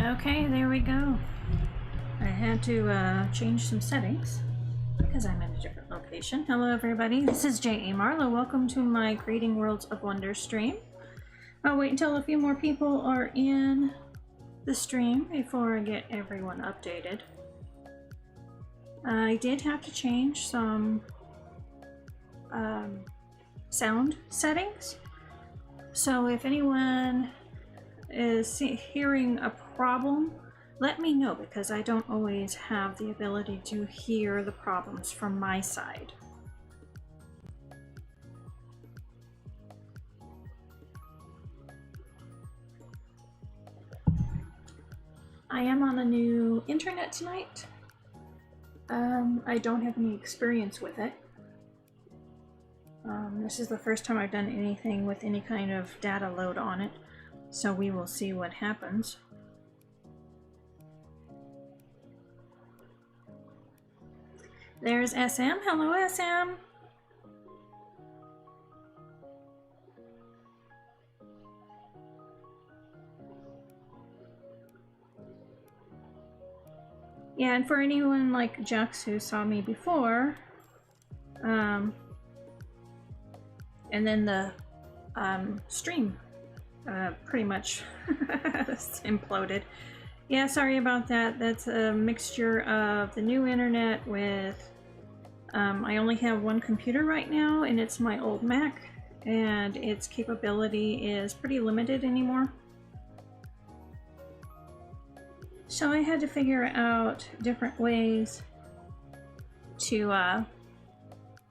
Okay, there we go. I had to change some settings because I'm in a different location. Hello everybody, this is J.A. Marlow. Welcome to my Creating Worlds of Wonder stream. I'll wait until a few more people are in the stream before I get everyone updated. I did have to change some sound settings. So if anyone is hearing a problem, let me know, because I don't always have the ability to hear the problems from my side. I am on a new internet tonight. I don't have any experience with it. This is the first time I've done anything with any kind of data load on it, so we will see what happens. There's SM. Hello, SM. Yeah, and for anyone like Jux who saw me before, and then the stream pretty much imploded. Yeah, sorry about that. That's a mixture of the new internet with I only have one computer right now, and it's my old Mac, and its capability is pretty limited anymore. So I had to figure out different ways to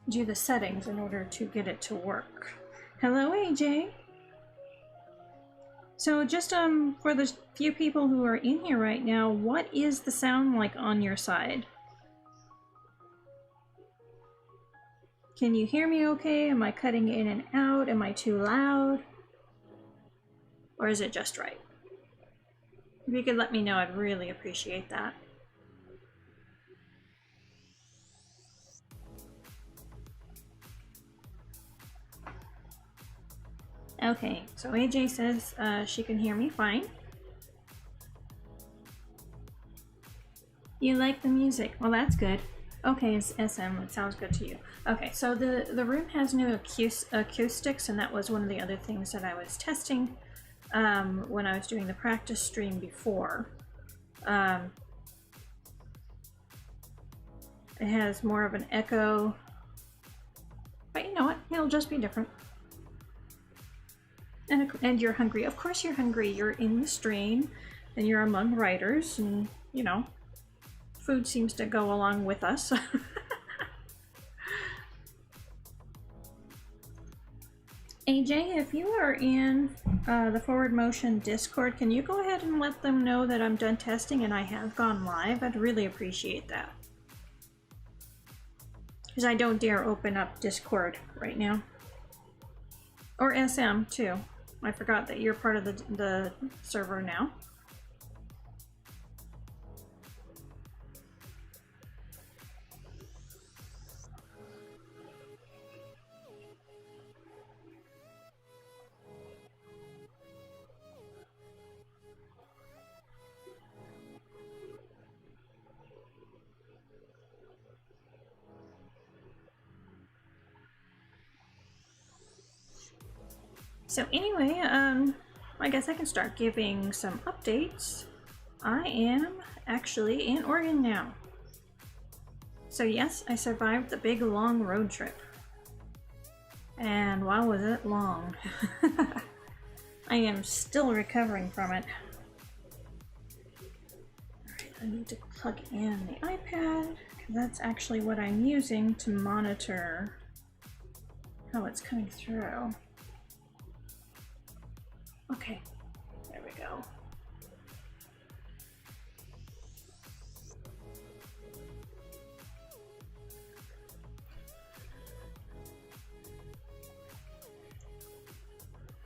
do the settings in order to get it to work. Hello, AJ. So just for the few people who are in here right now, what is the sound like on your side? Can you hear me okay? Am I cutting in and out? Am I too loud? Or is it just right? If you could let me know, I'd really appreciate that. Okay, so AJ says she can hear me fine. You like the music? Well, that's good. Okay, it's SM, it sounds good to you. Okay, so the room has new acoustics, and that was one of the other things that I was testing when I was doing the practice stream before. It has more of an echo, but you know what? It'll just be different. And you're hungry. Of course you're hungry. You're in the stream, and you're among writers, and you know, food seems to go along with us. AJ, if you are in the Forward Motion Discord, can you go ahead and let them know that I'm done testing and I have gone live? I'd really appreciate that, because I don't dare open up Discord right now. Or SM too. I forgot that you're part of the server now. So anyway, I guess I can start giving some updates. I am actually in Oregon now. So yes, I survived the big long road trip. And wow, was it long. I am still recovering from it. Alright, I need to plug in the iPad, because that's actually what I'm using to monitor how it's coming through. Okay, there we go.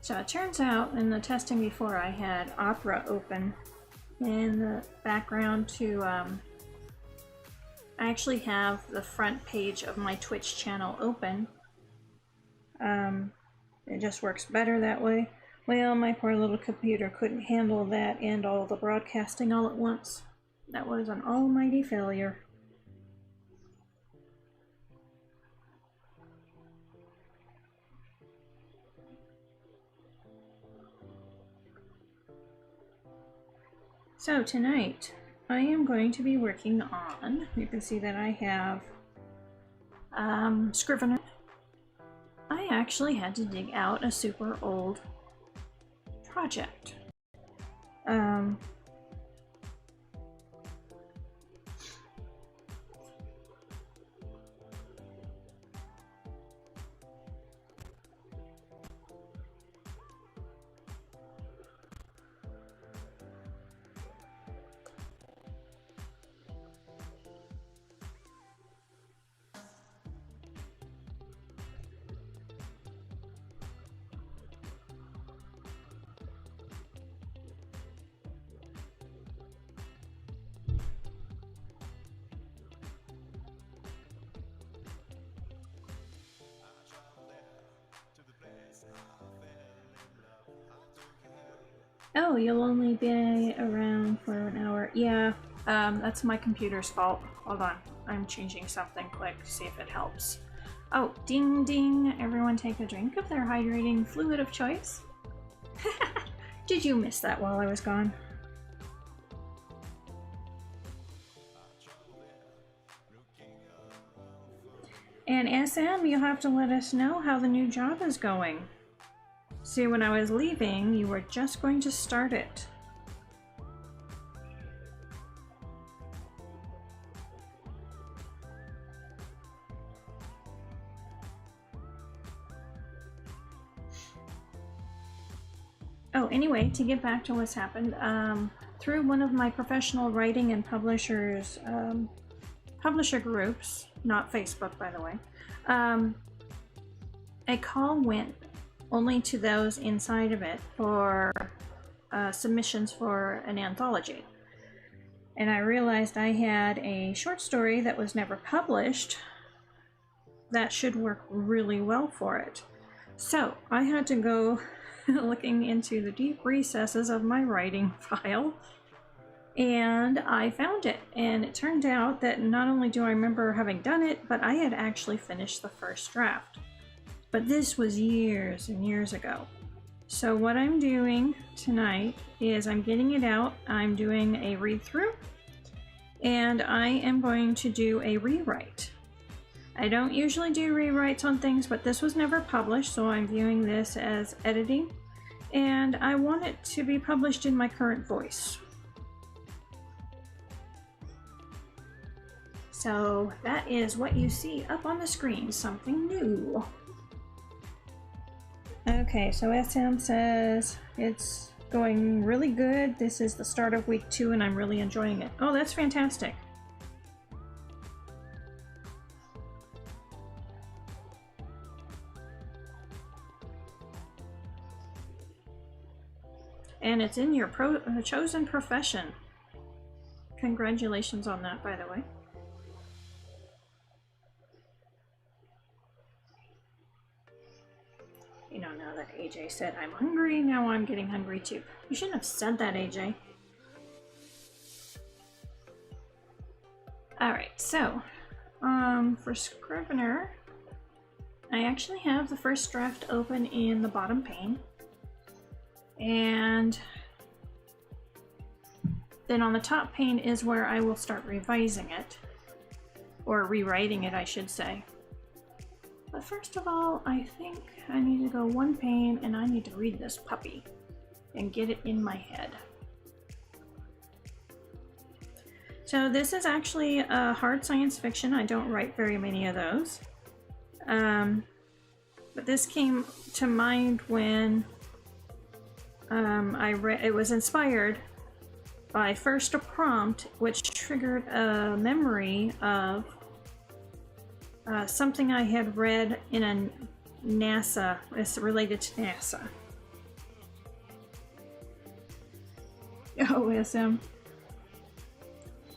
So it turns out in the testing before, I had Opera open in the background to, I actually have the front page of my Twitch channel open. It just works better that way. Well, my poor little computer couldn't handle that and all the broadcasting all at once. That was an almighty failure. So tonight, I am going to be working on, you can see that I have Scrivener. I actually had to dig out a super old project. Oh, you'll only be around for an hour. Yeah, that's my computer's fault. Hold on, I'm changing something quick to see if it helps. Oh, ding ding, everyone take a drink of their hydrating fluid of choice. Did you miss that while I was gone? And SM, you'll have to let us know how the new job is going. See, when I was leaving, you were just going to start it. Oh, anyway, to get back to what's happened, through one of my professional writing and publisher groups, not Facebook, by the way, a call went only to those inside of it for submissions for an anthology. And I realized I had a short story that was never published that should work really well for it. So I had to go looking into the deep recesses of my writing file, and I found it. And it turned out that not only do I remember having done it, but I had actually finished the first draft. But this was years and years ago. So what I'm doing tonight is I'm getting it out, I'm doing a read through, and I am going to do a rewrite. I don't usually do rewrites on things, but this was never published, so I'm viewing this as editing, and I want it to be published in my current voice. So that is what you see up on the screen, something new. Okay, so SM says it's going really good. This is the start of week 2 and I'm really enjoying it. Oh, that's fantastic. And it's in your chosen profession. Congratulations on that, by the way. You know, now that AJ said I'm hungry, now I'm getting hungry too. You shouldn't have said that, AJ. Alright, so, for Scrivener, I actually have the first draft open in the bottom pane. And then on the top pane is where I will start revising it. Or rewriting it, I should say. But first of all, I think I need to go one pane and I need to read this puppy and get it in my head. So this is actually a hard science fiction. I don't write very many of those. But this came to mind when I read, it was inspired by first a prompt which triggered a memory of something I had read in a NASA, it's related to NASA. Oh, SM.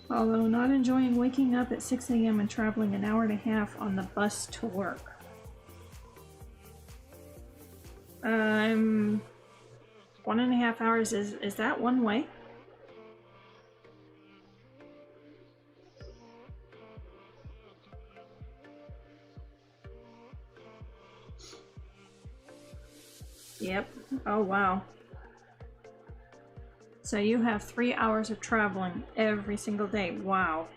Although not enjoying waking up at 6 a.m. and traveling an hour and a half on the bus to work. 1.5 hours, is that one way? Yep. Oh, wow. So you have 3 hours of traveling every single day. Wow.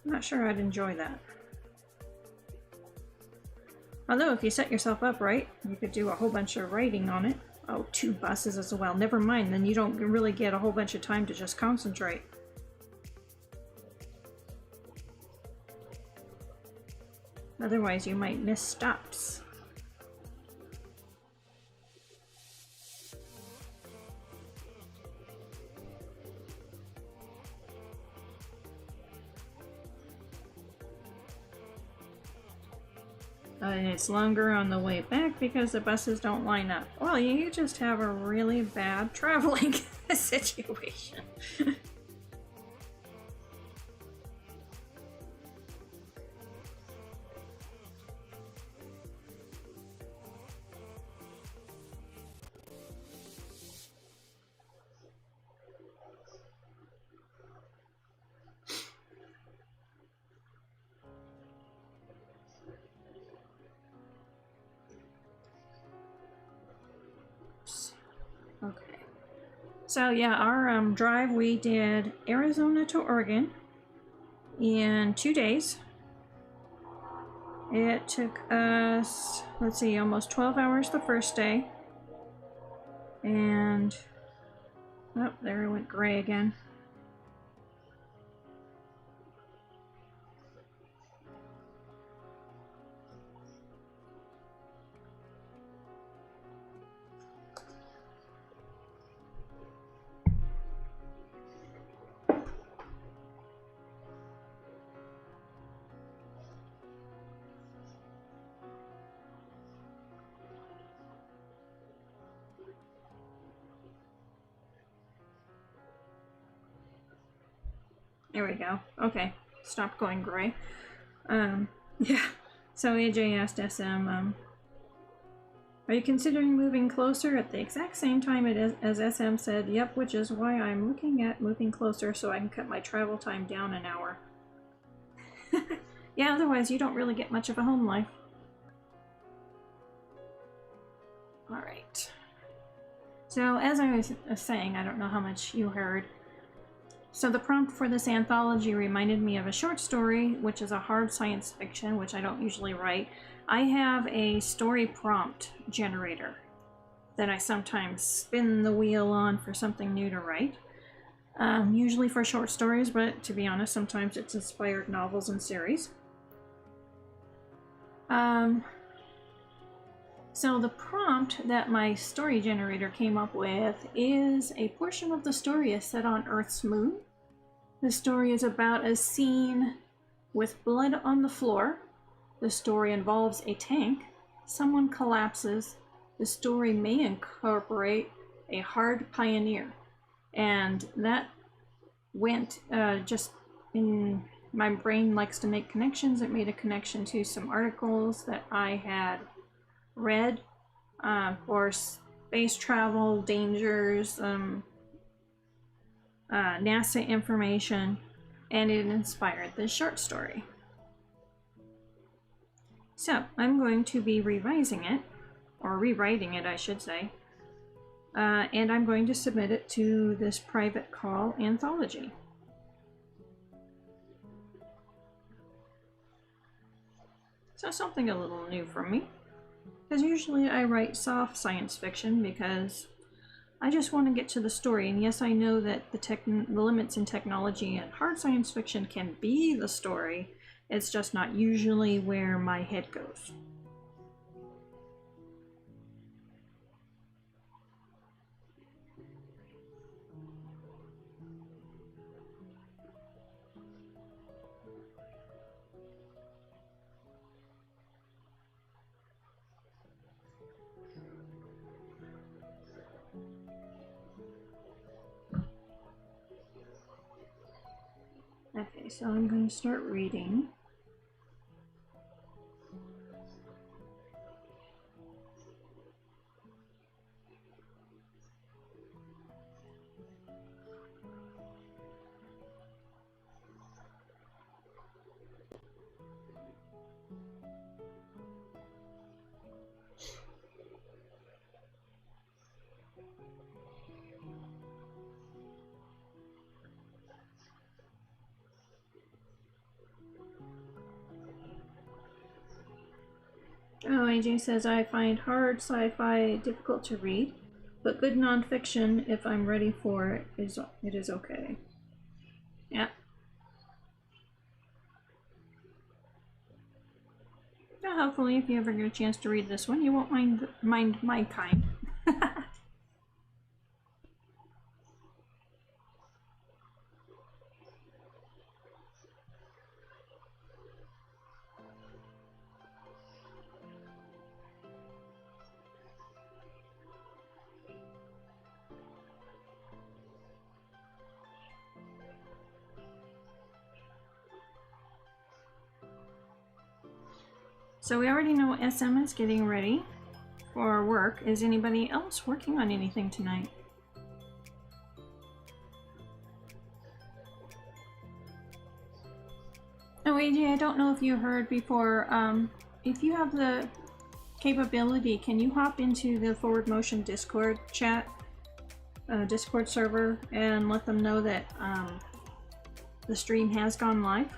I'm not sure I'd enjoy that. Although if you set yourself up right, you could do a whole bunch of writing on it. Oh, 2 buses as well. Never mind, then you don't really get a whole bunch of time to just concentrate. Otherwise, you might miss stops. And it's longer on the way back because the buses don't line up. Well, you just have a really bad traveling situation. Okay. So yeah, our drive, we did Arizona to Oregon in 2 days. It took us, let's see, almost 12 hours the first day. And, oh, there it went gray again. There we go. Okay, stopped going gray. Yeah. So AJ asked SM, are you considering moving closer at the exact same time as SM said, yep, which is why I'm looking at moving closer so I can cut my travel time down an hour. Yeah, otherwise you don't really get much of a home life. Alright. So as I was saying, I don't know how much you heard, so the prompt for this anthology reminded me of a short story, which is a hard science fiction, which I don't usually write. I have a story prompt generator that I sometimes spin the wheel on for something new to write. Usually for short stories, but to be honest, sometimes it's inspired novels and series. So the prompt that my story generator came up with is a portion of the story is set on Earth's moon. The story is about a scene with blood on the floor. The story involves a tank. Someone collapses. The story may incorporate a hard pioneer. And that went just in my brain likes to make connections. It made a connection to some articles that I had read for space travel, dangers, NASA information, and it inspired this short story. So I'm going to be revising it, or rewriting it I should say, and I'm going to submit it to this private call anthology. So something a little new for me, because usually I write soft science fiction because I just want to get to the story, and yes, I know that the limits in technology and hard science fiction can be the story, it's just not usually where my head goes. Okay, so I'm going to start reading. Oh, AJ says, I find hard sci-fi difficult to read, but good nonfiction, if I'm ready for it, it is okay. Yeah. Well, hopefully, if you ever get a chance to read this one, you won't mind my kind. So we already know SM is getting ready for work. Is anybody else working on anything tonight? Oh, AJ, I don't know if you heard before. If you have the capability, can you hop into the Forward Motion Discord chat, Discord server, and let them know that the stream has gone live?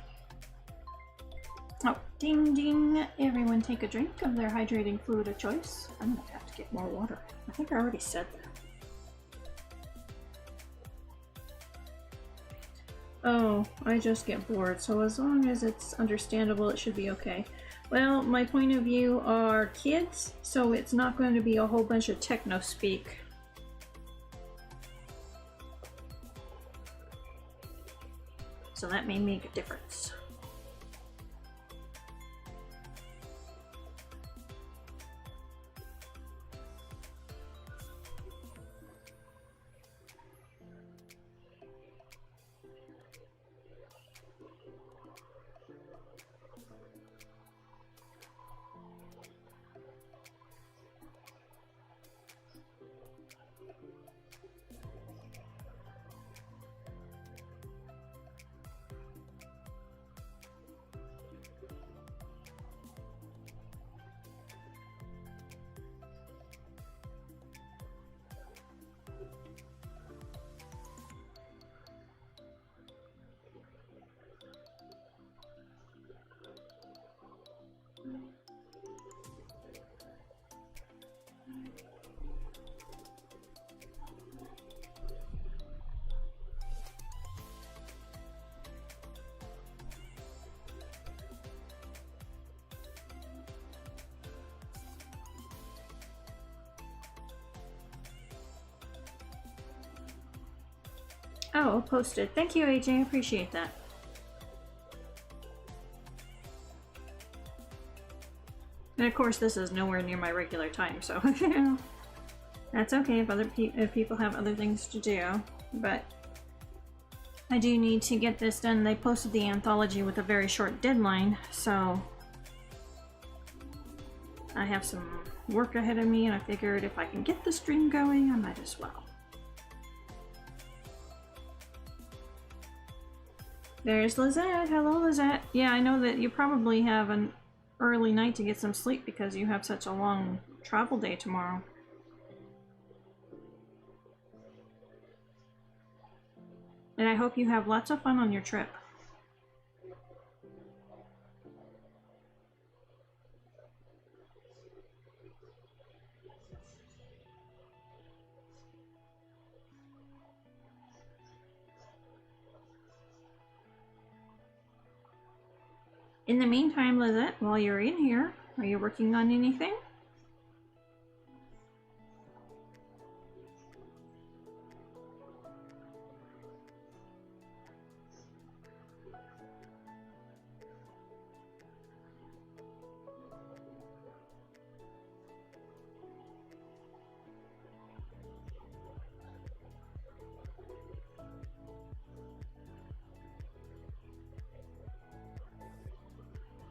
Oh, ding ding. Everyone take a drink of their hydrating fluid of choice. I'm gonna have to get more water. I think I already said that. Oh, I just get bored, so as long as it's understandable, it should be okay. Well, my point of view are kids, so it's not going to be a whole bunch of techno speak. So that may make a difference. Oh, posted. Thank you, AJ. I appreciate that. And of course, this is nowhere near my regular time, so that's okay if people have other things to do. But I do need to get this done. They posted the anthology with a very short deadline, so I have some work ahead of me, and I figured if I can get the stream going, I might as well. There's Lizette. Hello, Lizette. Yeah, I know that you probably have an early night to get some sleep because you have such a long travel day tomorrow. And I hope you have lots of fun on your trip. In the meantime, Lizette, while you're in here, are you working on anything?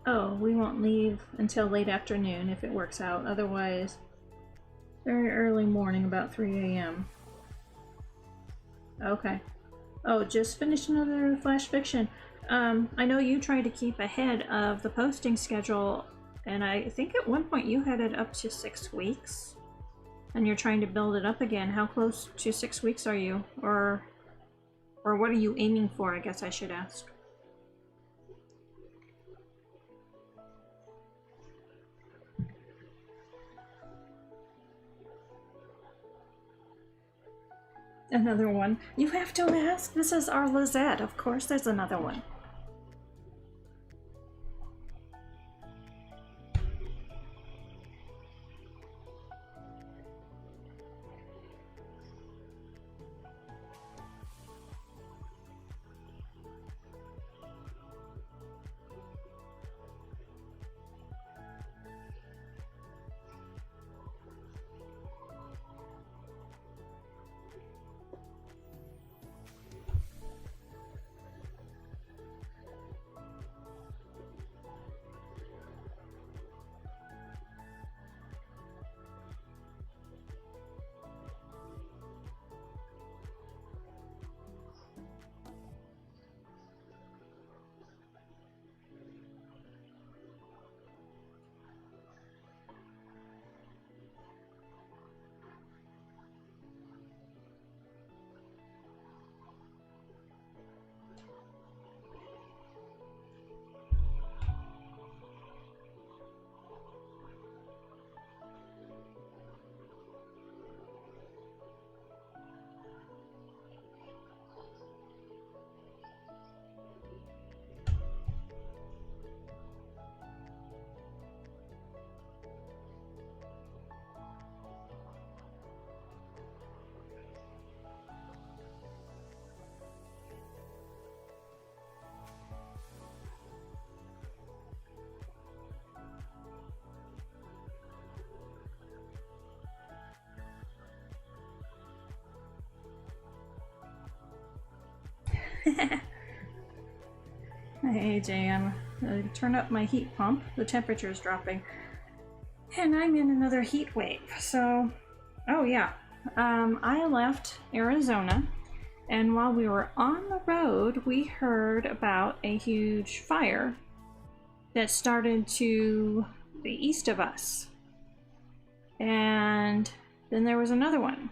Oh, we won't leave until late afternoon if it works out. Otherwise, very early morning, about 3 a.m. Okay. Oh, just finished another flash fiction. I know you try to keep ahead of the posting schedule, and I think at one point you had it up to 6 weeks, and you're trying to build it up again. How close to 6 weeks are you? Or what are you aiming for, I guess I should ask. Another one. You have to ask. This is our Lizette. Of course there's another one. Hey AJ, I turned up my heat pump. The temperature is dropping. And I'm in another heat wave. So, oh yeah. I left Arizona, and while we were on the road, we heard about a huge fire that started to the east of us. And then there was another one.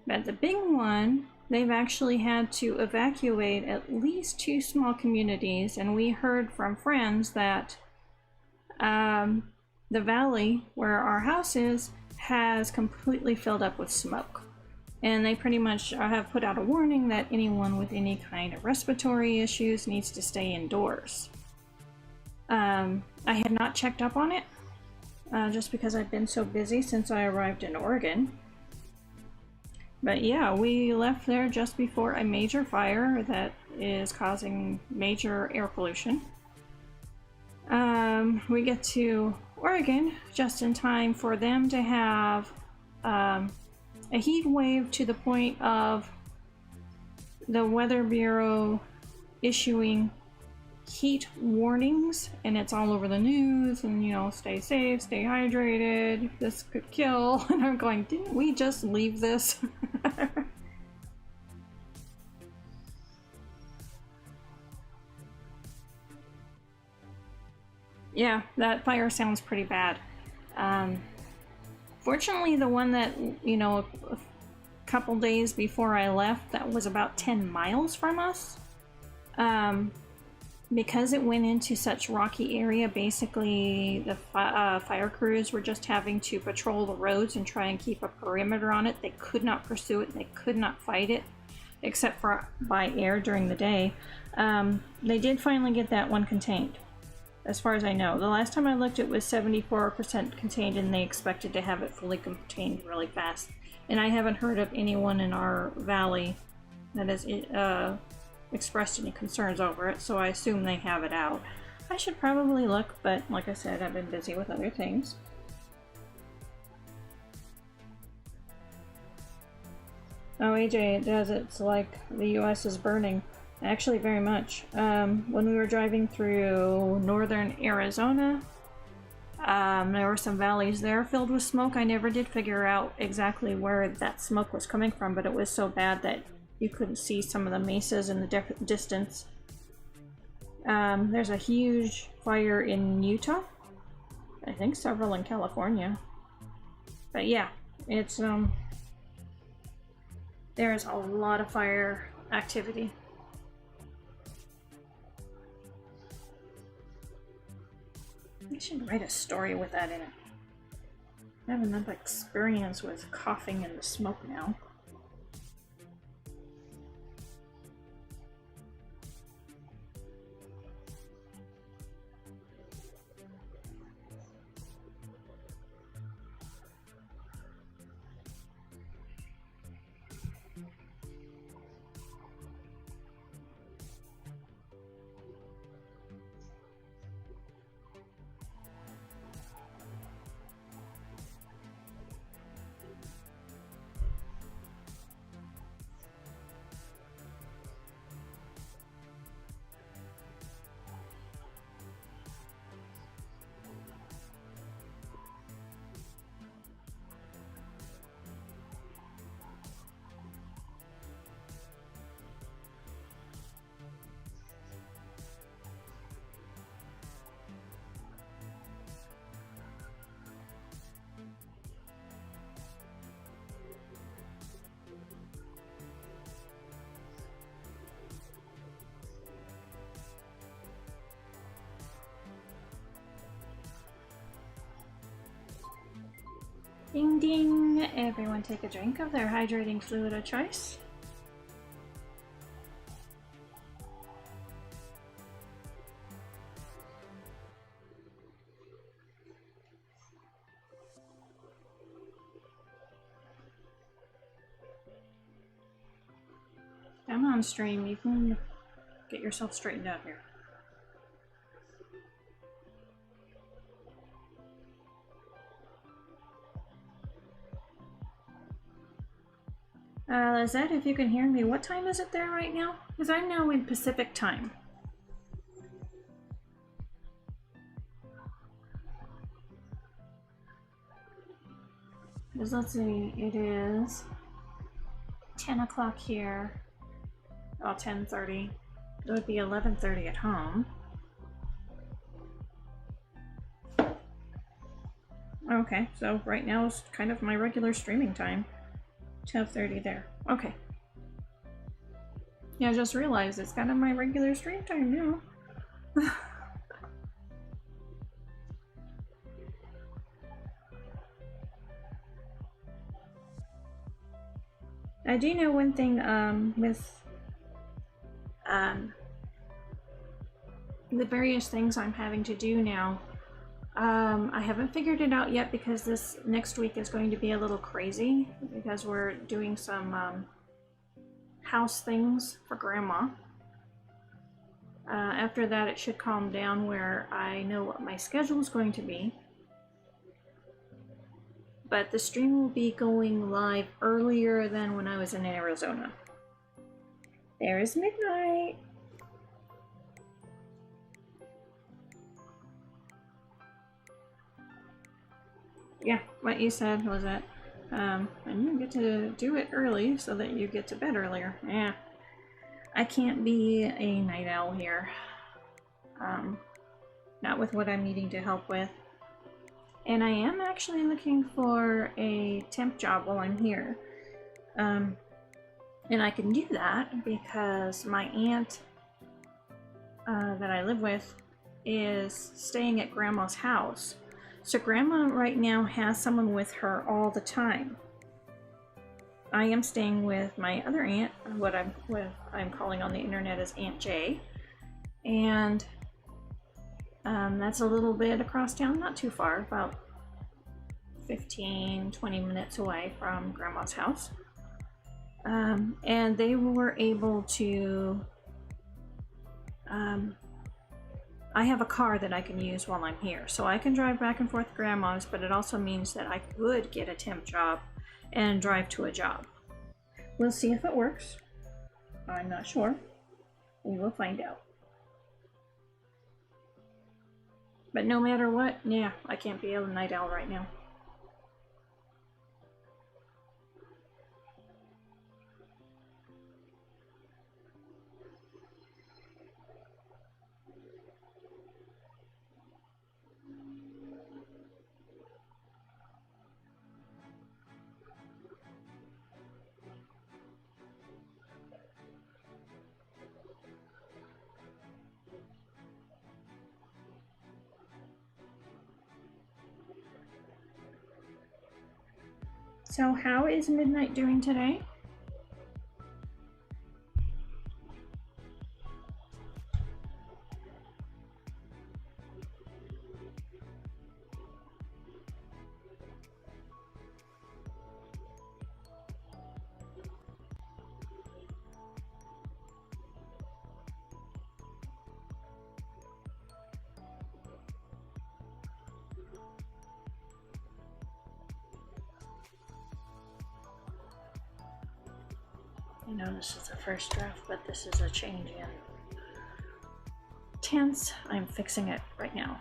But the big one, they've actually had to evacuate at least 2 small communities, and we heard from friends that the valley where our house is has completely filled up with smoke. And they pretty much have put out a warning that anyone with any kind of respiratory issues needs to stay indoors. I had not checked up on it, just because I've been so busy since I arrived in Oregon. But yeah, we left there just before a major fire that is causing major air pollution. We get to Oregon just in time for them to have a heat wave to the point of the Weather Bureau issuing heat warnings, and it's all over the news, and you know, stay safe, stay hydrated, this could kill. And I'm going, didn't we just leave this? Yeah, that fire sounds pretty bad. Fortunately, the one that, you know, a couple days before I left, that was about 10 miles from us. Because it went into such rocky area, basically the fire crews were just having to patrol the roads and try and keep a perimeter on it. They could not pursue it, they could not fight it, except for by air during the day. They did finally get that one contained, as far as I know. The last time I looked, it was 74% contained, and they expected to have it fully contained really fast. And I haven't heard of anyone in our valley that has expressed any concerns over it, so I assume they have it out. I should probably look, but like I said, I've been busy with other things. Oh, AJ, it does. It's like the US is burning. Actually, very much. When we were driving through northern Arizona, there were some valleys there filled with smoke. I never did figure out exactly where that smoke was coming from, but it was so bad that you couldn't see some of the mesas in the distance. There's a huge fire in Utah. I think several in California. But yeah, it's there's a lot of fire activity. I should write a story with that in it. I have enough experience with coughing in the smoke now. Ding ding! Everyone take a drink of their hydrating fluid of choice. Come on, stream, you can get yourself straightened out here. Lizette, if you can hear me, what time is it there right now? Because I'm now in Pacific time. Because let's see, it is 10 o'clock here. Oh, 10:30. It would be 11:30 at home. Okay, so right now is kind of my regular streaming time. 12:30 there. Okay. Yeah, I just realized it's kind of my regular stream time now. I do know one thing with the various things I'm having to do now. I haven't figured it out yet because this next week is going to be a little crazy because we're doing some house things for Grandma. After that, it should calm down where I know what my schedule is going to be. But the stream will be going live earlier than when I was in Arizona. There is midnight. Yeah, what you said was that, and you get to do it early so that you get to bed earlier. Yeah, I can't be a night owl here. Not with what I'm needing to help with. And I am actually looking for a temp job while I'm here. And I can do that because my aunt that I live with is staying at Grandma's house. So Grandma right now has someone with her all the time. I am staying with my other aunt, what I'm calling on the internet as Aunt J. And that's a little bit across town, not too far, about 15-20 minutes away from Grandma's house. And they were able to I have a car that I can use while I'm here, so I can drive back and forth to Grandma's, but it also means that I could get a temp job and drive to a job. We'll see if it works. I'm not sure. We will find out. But no matter what, yeah, I can't be a night owl right now. So how is Midnight doing today? I know this is the first draft, but this is a change in tense. I'm fixing it right now,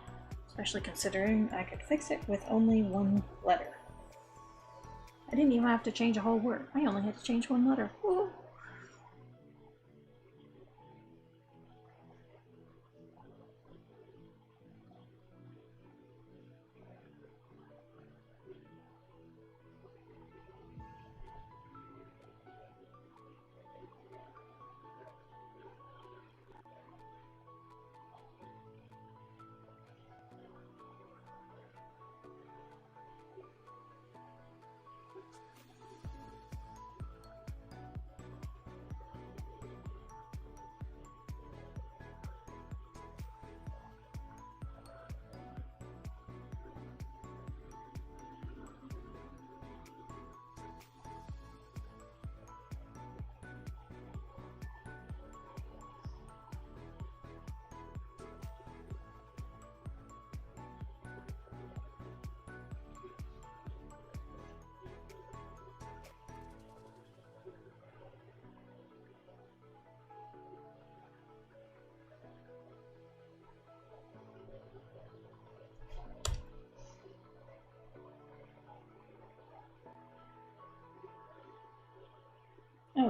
especially considering I could fix it with only one letter. I didn't even have to change a whole word. I only had to change one letter. Woo.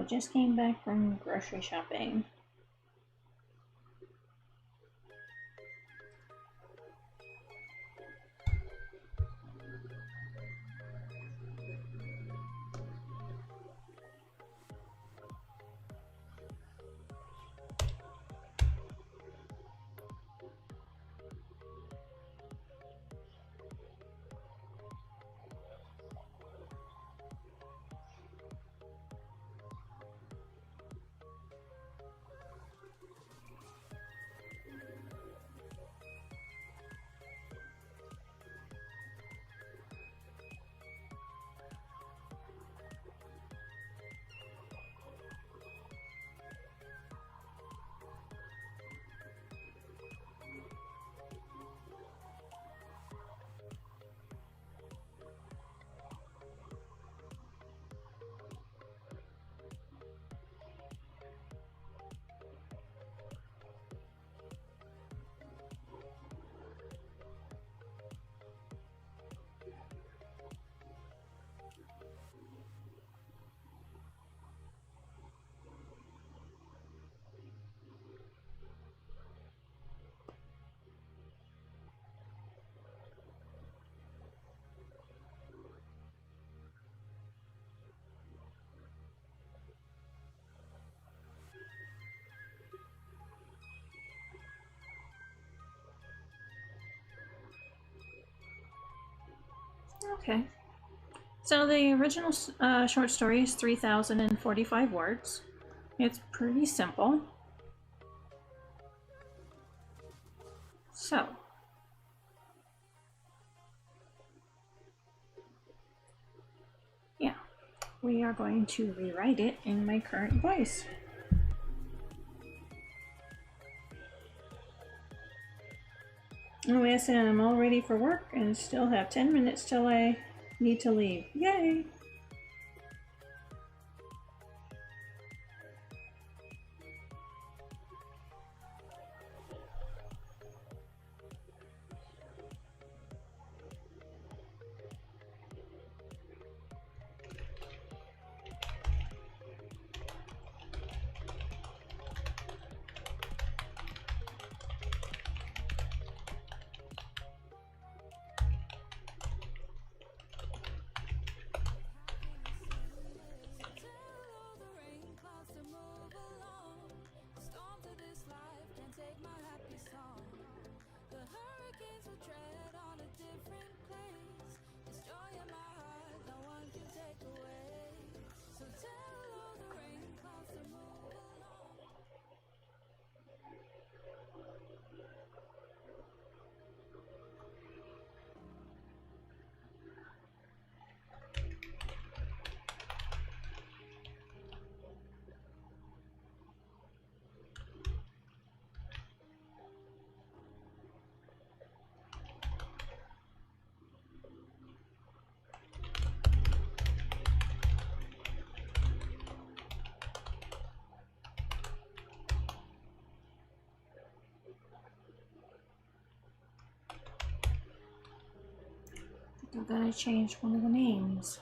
just came back from grocery shopping. Okay. So the original short story is 3,045 words. It's pretty simple. So, yeah, we are going to rewrite it in my current voice. Oh yes, and I'm all ready for work and still have 10 minutes till I need to leave. Yay! I'm gonna change one of the names.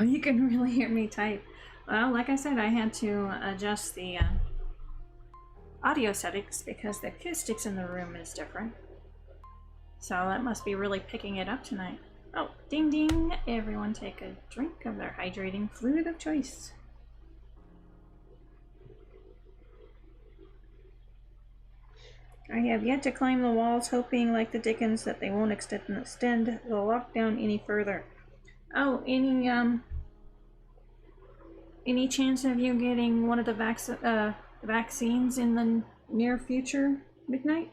You can really hear me type. Well, like I said, I had to adjust the audio settings because the acoustics in the room is different. So that must be really picking it up tonight. Oh, ding ding! Everyone take a drink of their hydrating fluid of choice. I have yet to climb the walls, hoping like the Dickens that they won't extend the lockdown any further. Oh, any chance of you getting one of the vaccines in the near future, Midnight?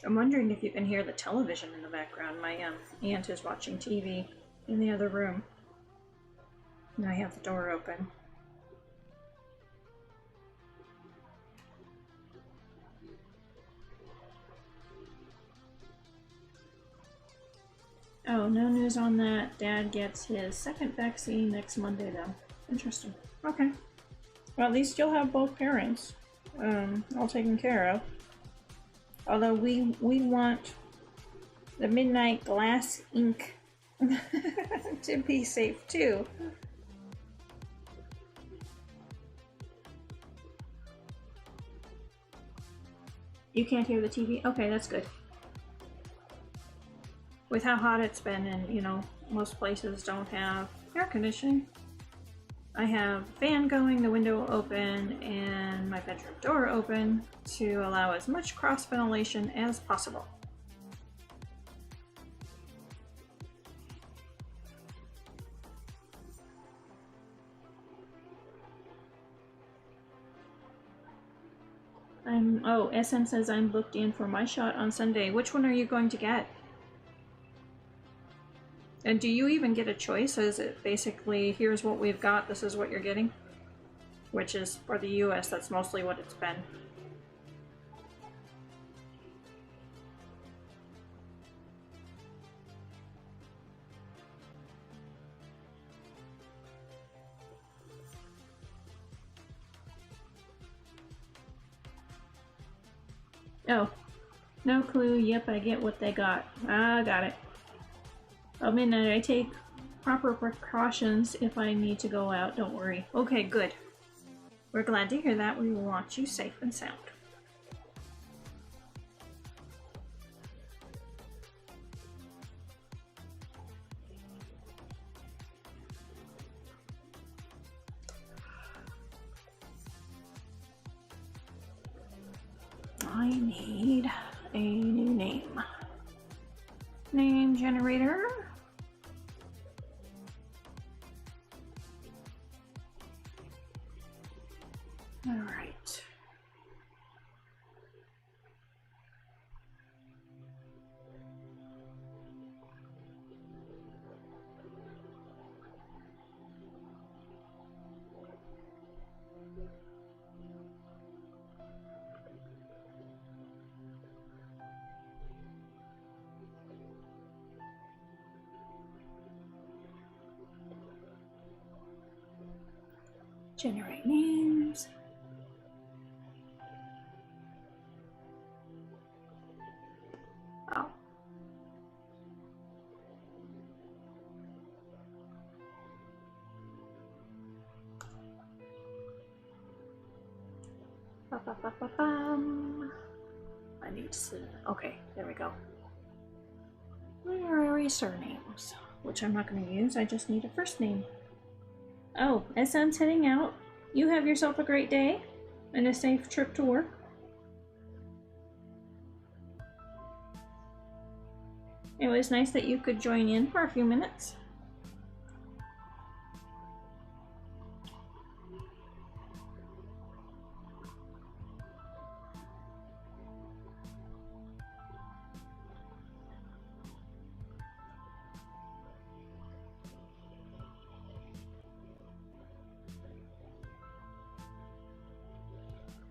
I'm wondering if you can hear the television in the background. My aunt is watching TV in the other room. And I have the door open. Oh, no news on that. Dad gets his second vaccine next Monday, though. Interesting. Okay. Well, at least you'll have both parents all taken care of. Although we want the midnight glass ink to be safe, too. You can't hear the TV? Okay, that's good. With how hot it's been, and you know, most places don't have air conditioning. I have the fan going, the window open, and my bedroom door open to allow as much cross ventilation as possible. SM says I'm booked in for my shot on Sunday. Which one are you going to get? And do you even get a choice? Is it basically, here's what we've got, this is what you're getting? Which is, for the US, that's mostly what it's been. Oh, no clue. Yep, I get what they got. Ah, got it. Oh, midnight, I take proper precautions if I need to go out. Don't worry. Okay, good. We're glad to hear that. We want you safe and sound. I need a new name. Name generator. All right. Generate names. Oh. I need to. Okay, there we go. Literary surnames, which I'm not going to use. I just need a first name. Oh, SM's heading out. You have yourself a great day and a safe trip to work. It was nice that you could join in for a few minutes.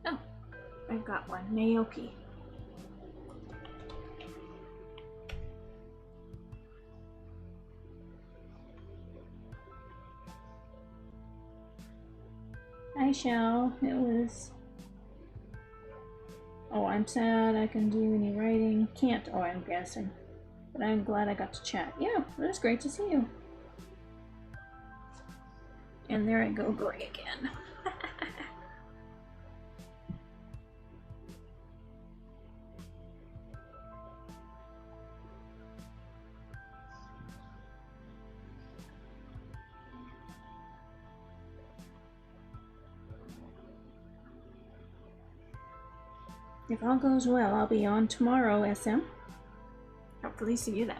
Oh, I've got one. Naoki. I shall. It was... Oh, I'm sad I can do any writing. Can't. Oh, I'm guessing. But I'm glad I got to chat. Yeah, it was great to see you. And there I go, gray again. If all goes well, I'll be on tomorrow, SM. Hopefully see you then.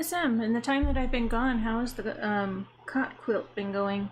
SM, in the time that I've been gone, how has the cot quilt been going?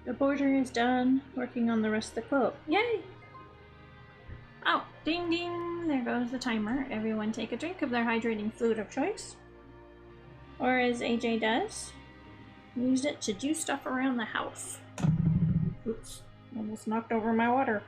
The border is done. Working on the rest of the quilt. Yay! Oh, ding ding! There goes the timer. Everyone take a drink of their hydrating fluid of choice. Or as AJ does, use it to do stuff around the house. Oops, almost knocked over my water.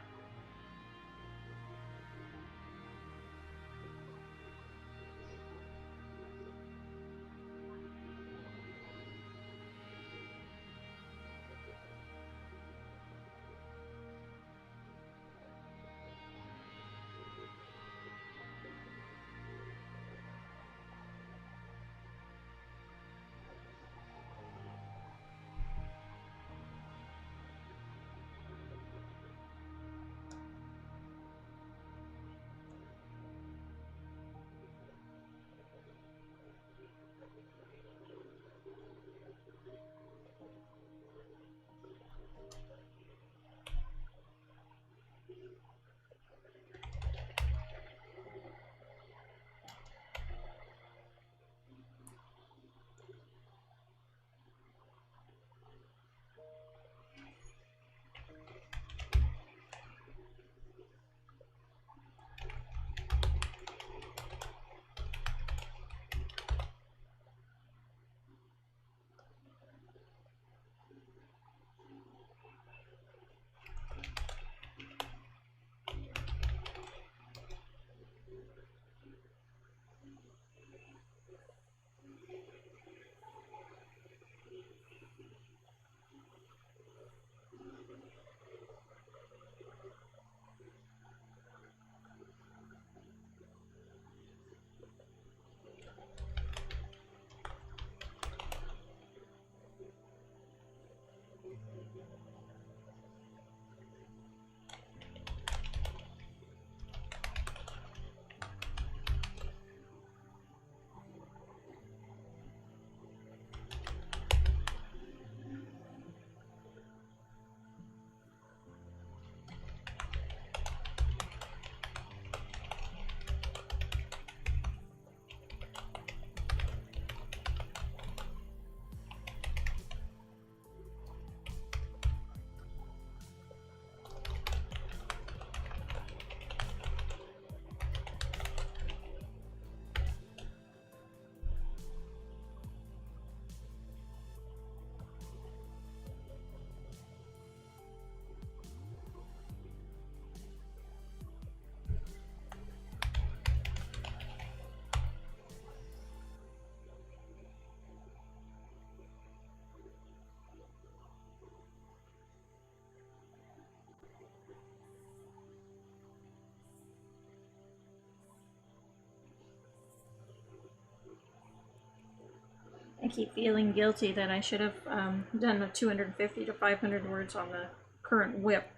I keep feeling guilty that I should have done the 250 to 500 words on the current whip,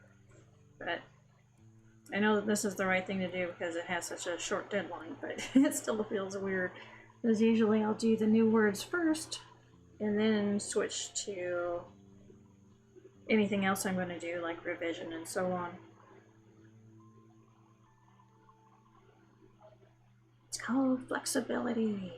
but I know that this is the right thing to do because it has such a short deadline, but it still feels weird. Because usually I'll do the new words first and then switch to anything else I'm going to do, like revision and so on. It's called flexibility.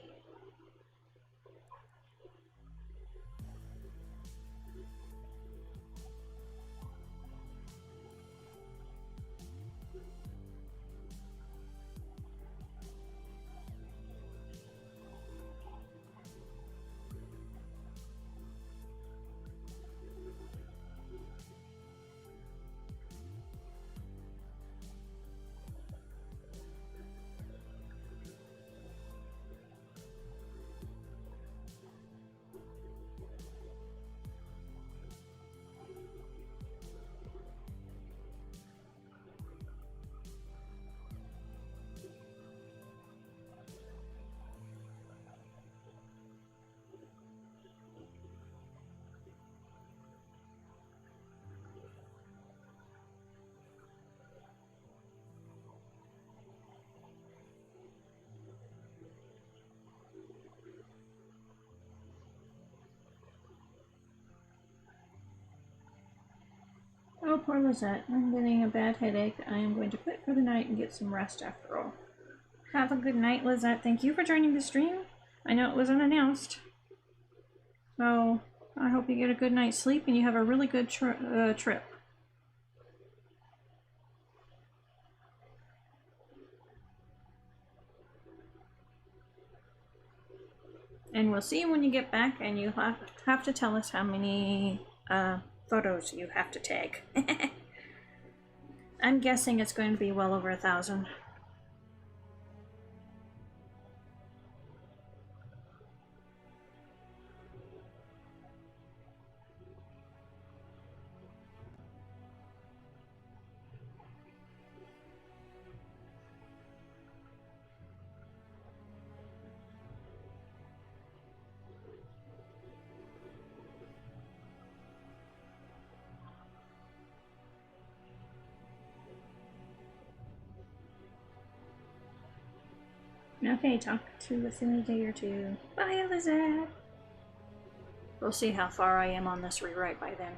Oh, poor Lizette. I'm getting a bad headache. I am going to quit for the night and get some rest after all. Have a good night, Lizette. Thank you for joining the stream. I know it was unannounced. So, I hope you get a good night's sleep and you have a really good trip. And we'll see you when you get back, and you have to tell us how many photos you have to tag. I'm guessing it's going to be well over 1,000. Okay, talk to us in a day or two. Bye, Elizabeth. We'll see how far I am on this rewrite by then.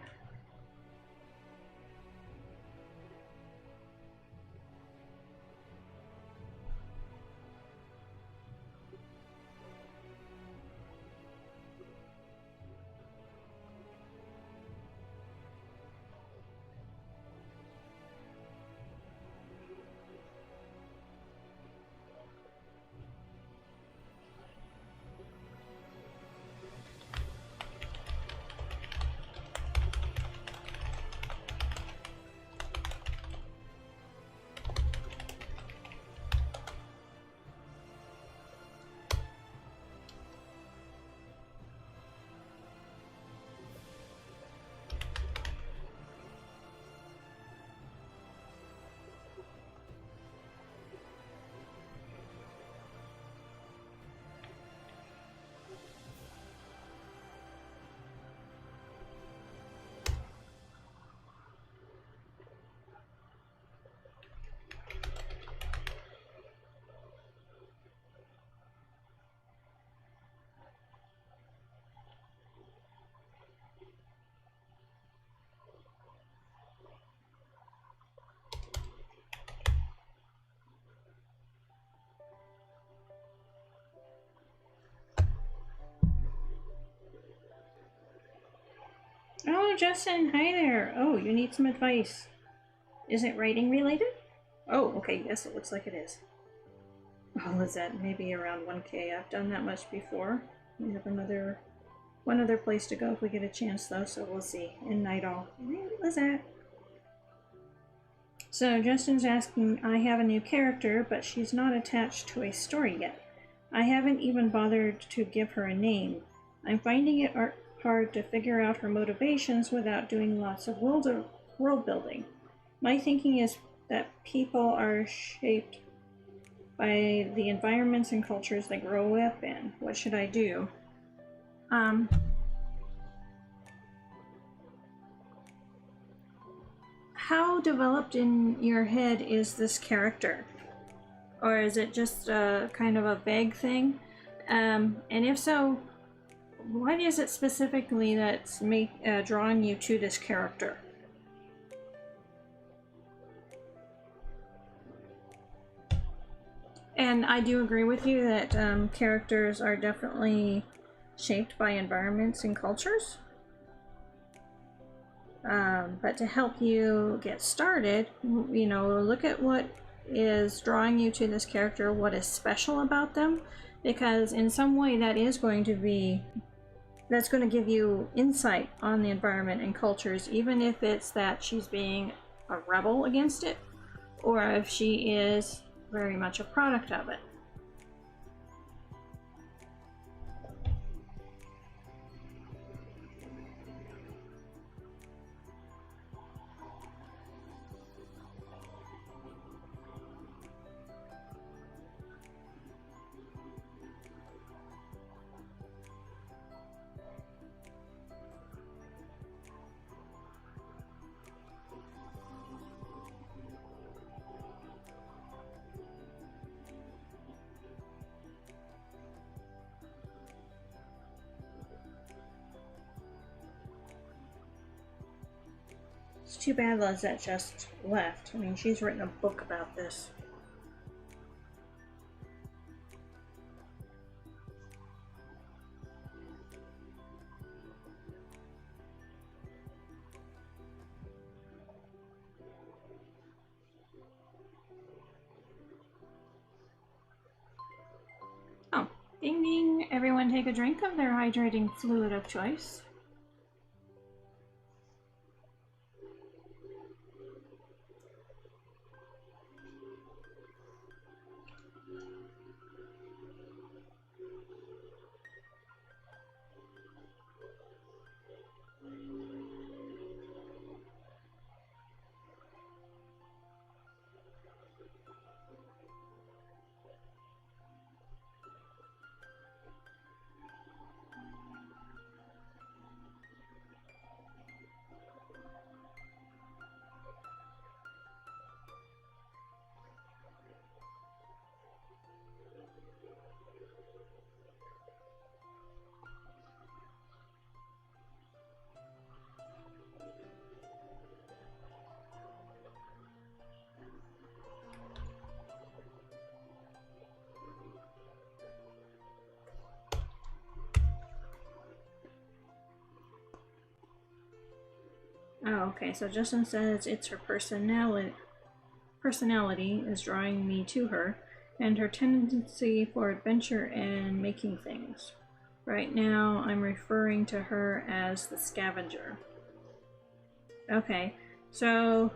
Oh, Justin, hi there. Oh, you need some advice. Is it writing related? Oh, okay, yes, it looks like it is. Oh, is that maybe around 1K? I've done that much before. We have one other place to go if we get a chance, though, so we'll see. In Night All. What was that? So, Justin's asking, I have a new character, but she's not attached to a story yet. I haven't even bothered to give her a name. I'm finding it hard to figure out her motivations without doing lots of world building. My thinking is that people are shaped by the environments and cultures they grow up in. What should I do? how developed in your head is this character? Or is it just a kind of a vague thing? And if so, what is it specifically that's drawing you to this character? And I do agree with you that characters are definitely shaped by environments and cultures. But to help you get started, you know, look at what is drawing you to this character, what is special about them, because in some way that's going to give you insight on the environment and cultures, even if it's that she's being a rebel against it, or if she is very much a product of it. It's too bad Lizette just left. I mean, she's written a book about this. Oh, ding ding. Everyone take a drink of their hydrating fluid of choice. Oh, okay, so Justin says it's her personality is drawing me to her, and her tendency for adventure and making things. Right now, I'm referring to her as the scavenger. Okay, so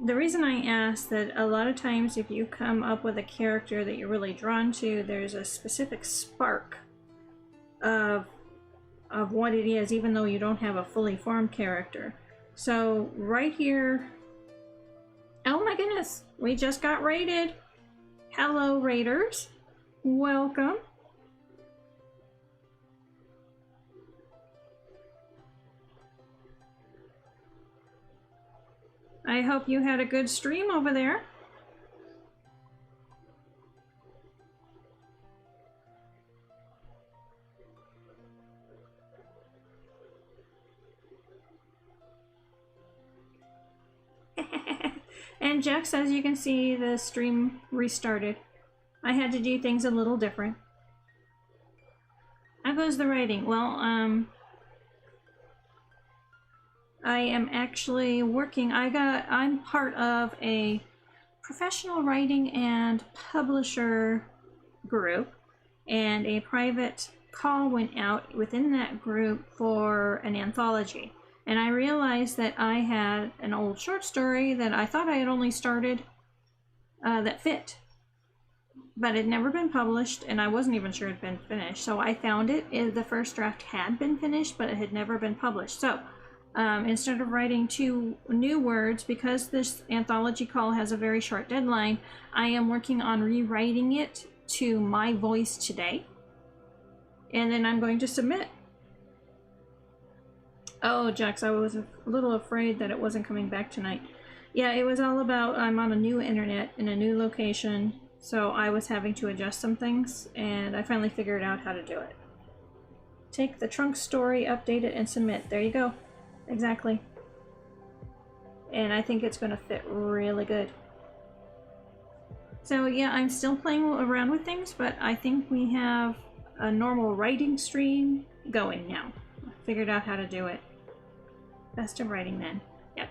the reason I asked that a lot of times if you come up with a character that you're really drawn to, there's a specific spark of what it is, even though you don't have a fully formed character. So right here, oh my goodness, we just got raided. Hello raiders, welcome. I hope you had a good stream over there. And Jex, as you can see, the stream restarted. I had to do things a little different. How goes the writing? Well, I am actually working. I'm part of a professional writing and publisher group, and a private call went out within that group for an anthology. And I realized that I had an old short story that I thought I had only started that fit, but it had never been published, and I wasn't even sure it had been finished. So I found it. The first draft had been finished, but it had never been published. So instead of writing 2 new words, because this anthology call has a very short deadline, I am working on rewriting it to my voice today, and then I'm going to submit. Oh, Jax, I was a little afraid that it wasn't coming back tonight. Yeah, it was all about I'm on a new internet in a new location, so I was having to adjust some things, and I finally figured out how to do it. Take the trunk story, update it, and submit. There you go. Exactly. And I think it's going to fit really good. So yeah, I'm still playing around with things, but I think we have a normal writing stream going now. I figured out how to do it. Best of writing then. Yep.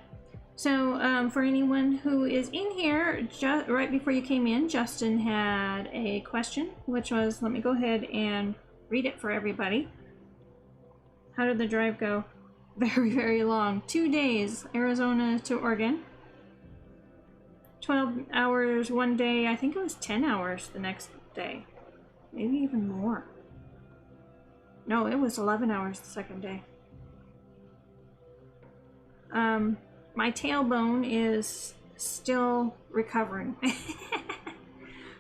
So for anyone who is in here, right before you came in, Justin had a question, which was, let me go ahead and read it for everybody. How did the drive go? Very, very long. 2 days, Arizona to Oregon. 12 hours one day. I think it was 10 hours the next day. Maybe even more. No, it was 11 hours the second day. My tailbone is still recovering.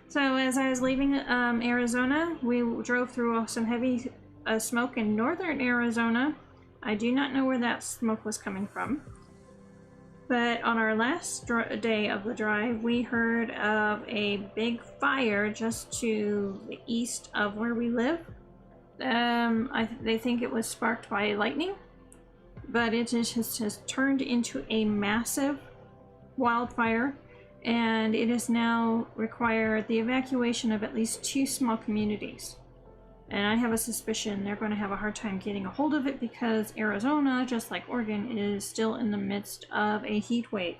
So as I was leaving Arizona, we drove through some heavy smoke in northern Arizona. I do not know where that smoke was coming from. But on our last day of the drive, we heard of a big fire just to the east of where we live. They think it was sparked by lightning, but it has turned into a massive wildfire, and it has now required the evacuation of at least 2 small communities. And I have a suspicion they're going to have a hard time getting a hold of it because Arizona, just like Oregon, is still in the midst of a heat wave.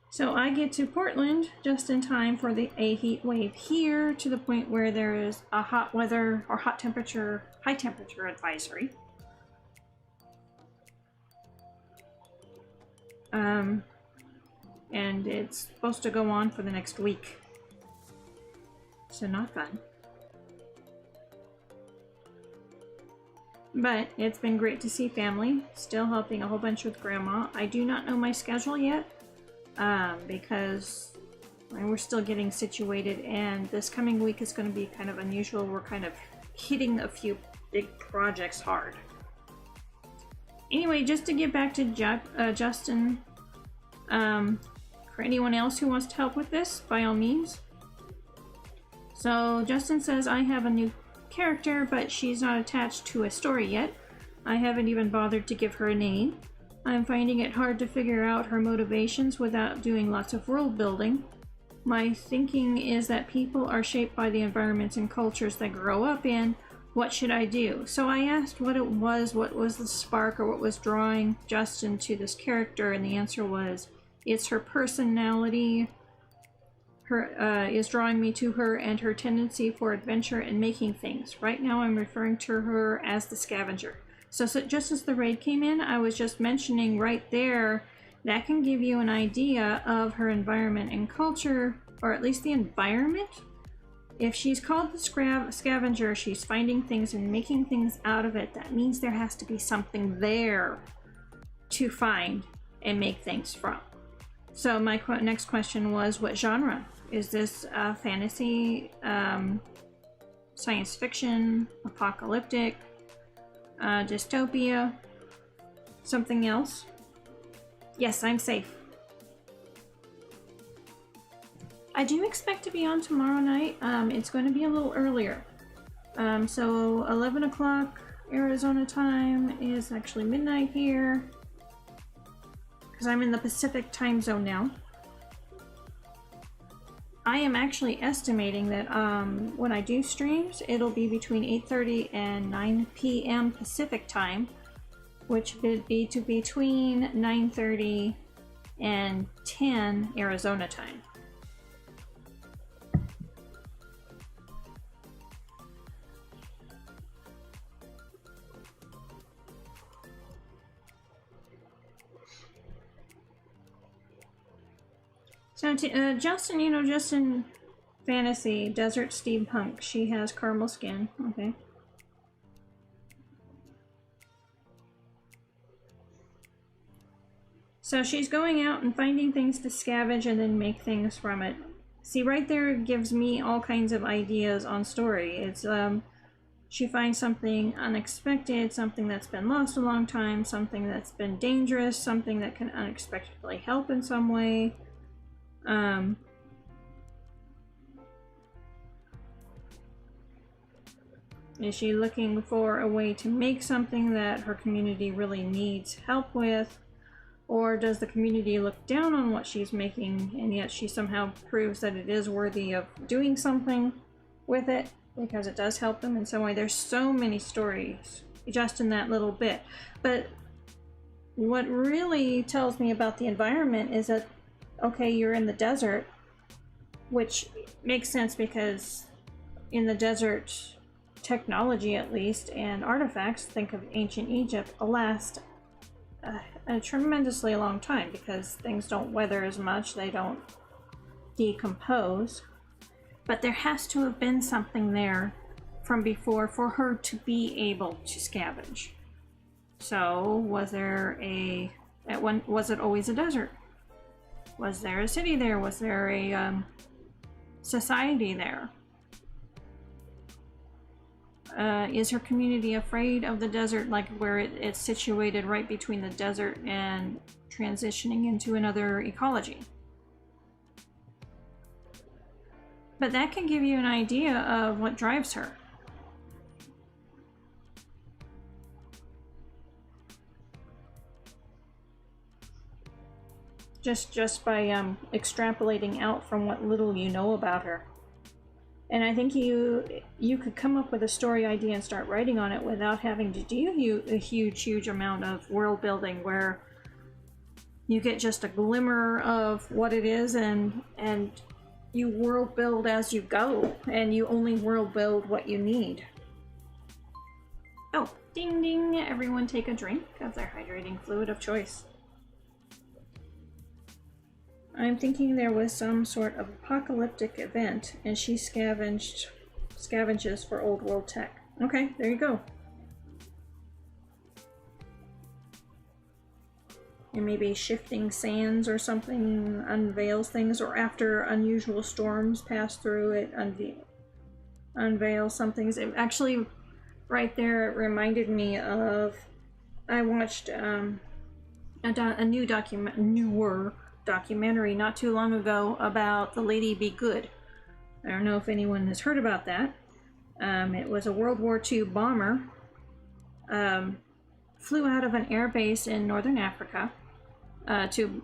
So I get to Portland just in time for a heat wave here, to the point where there is a hot weather or high temperature advisory. And it's supposed to go on for the next week. So not fun. But it's been great to see family. Still helping a whole bunch with Grandma. I do not know my schedule yet, because we're still getting situated, and this coming week is going to be kind of unusual. We're kind of hitting a few big projects hard. Anyway, just to get back to Justin, for anyone else who wants to help with this, by all means. So Justin says, I have a new character, but she's not attached to a story yet. I haven't even bothered to give her a name. I'm finding it hard to figure out her motivations without doing lots of world building. My thinking is that people are shaped by the environments and cultures they grow up in. What should I do? So I asked what was the spark, or what was drawing Justin to this character, and the answer was, it's her personality. Is drawing me to her, and her tendency for adventure and making things. Right now I'm referring to her as the scavenger. So just as the raid came in, I was just mentioning right there, that can give you an idea of her environment and culture, or at least the environment. If she's called the scavenger, she's finding things and making things out of it. That means there has to be something there to find and make things from. So my next question was, what genre? Is this fantasy, science fiction, apocalyptic, dystopia, something else? Yes, I'm safe. I do expect to be on tomorrow night. It's going to be a little earlier. So 11 o'clock Arizona time is actually midnight here, because I'm in the Pacific time zone now. I am actually estimating that when I do streams, it'll be between 8:30 and 9 p.m. Pacific time, which would be between 9:30 and 10 Arizona time. So Justin, Justin fantasy, desert steampunk. She has caramel skin. Okay. So she's going out and finding things to scavenge and then make things from it. See, right there gives me all kinds of ideas on story. It's she finds something unexpected, something that's been lost a long time, something that's been dangerous, something that can unexpectedly help in some way. Is she looking for a way to make something that her community really needs help with? Or does the community look down on what she's making, and yet she somehow proves that it is worthy of doing something with it because it does help them in some way? There's so many stories just in that little bit. But what really tells me about the environment is that, okay, you're in the desert, which makes sense because in the desert, technology at least, and artifacts, think of ancient Egypt, last a tremendously long time because things don't weather as much, they don't decompose. But there has to have been something there from before for her to be able to scavenge. So was it always a desert? Was there a city there? Was there a society there? Is her community afraid of the desert, like where it's situated right between the desert and transitioning into another ecology? But that can give you an idea of what drives her. Just by extrapolating out from what little you know about her. And I think you could come up with a story idea and start writing on it without having to do a huge amount of world building, where you get just a glimmer of what it is, and you world build as you go, and you only world build what you need. Oh, ding ding, everyone take a drink of their hydrating fluid of choice. I'm thinking there was some sort of apocalyptic event and she scavenges for old world tech. Okay, there you go. And maybe shifting sands or something unveils things, or after unusual storms pass through, it unveils some things. It actually, right there, it reminded me of, I watched a newer documentary not too long ago about the Lady Be Good. I don't know if anyone has heard about that. It was a World War II bomber. Flew out of an air base in northern Africa to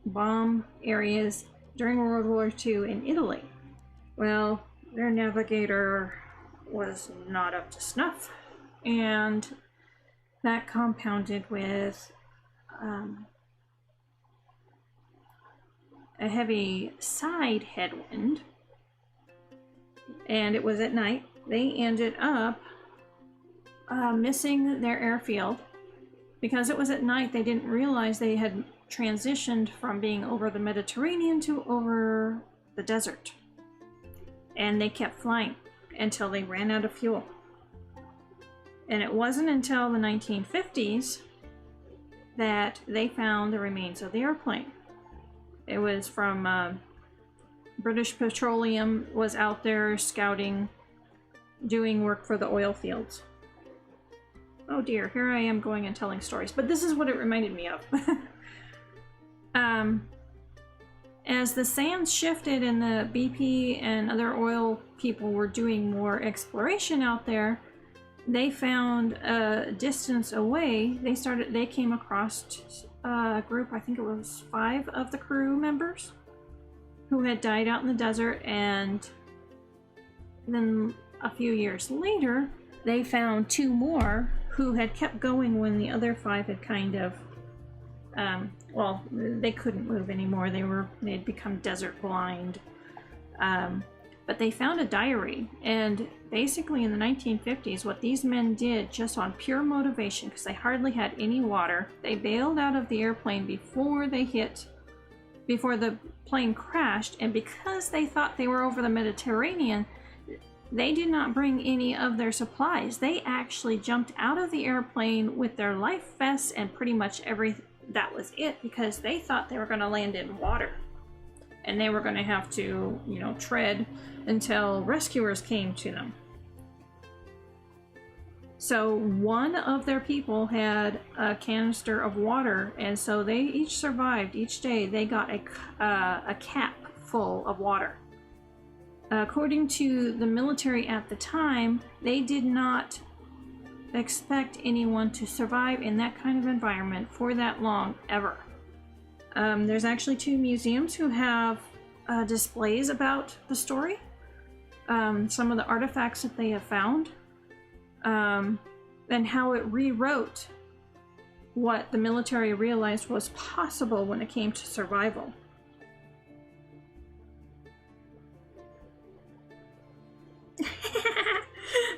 bomb areas during World War II in Italy. Well, their navigator was not up to snuff, and that compounded with a heavy side headwind, and it was at night. They ended up missing their airfield. Because it was at night, they didn't realize they had transitioned from being over the Mediterranean to over the desert. And they kept flying until they ran out of fuel. And it wasn't until the 1950s that they found the remains of the airplane. It was from British Petroleum was out there scouting, doing work for the oil fields. Oh dear, here I am going and telling stories, but this is what it reminded me of. As the sands shifted and the BP and other oil people were doing more exploration out there, they found a distance away, they came across a group, I think it was 5 of the crew members, who had died out in the desert, and then a few years later, they found 2 more who had kept going when the other 5 had kind of, well, they couldn't move anymore. They had become desert blind. But they found a diary, and basically in the 1950s, what these men did, just on pure motivation, because they hardly had any water, they bailed out of the airplane before the plane crashed, and because they thought they were over the Mediterranean, they did not bring any of their supplies. They actually jumped out of the airplane with their life vests and pretty much everything. That was it, because they thought they were going to land in water. And they were going to have to, tread until rescuers came to them. So one of their people had a canister of water, and so they each survived. Each day they got a cap full of water. According to the military at the time, they did not expect anyone to survive in that kind of environment for that long, ever. There's actually 2 museums who have displays about the story. Some of the artifacts that they have found. And how it rewrote what the military realized was possible when it came to survival.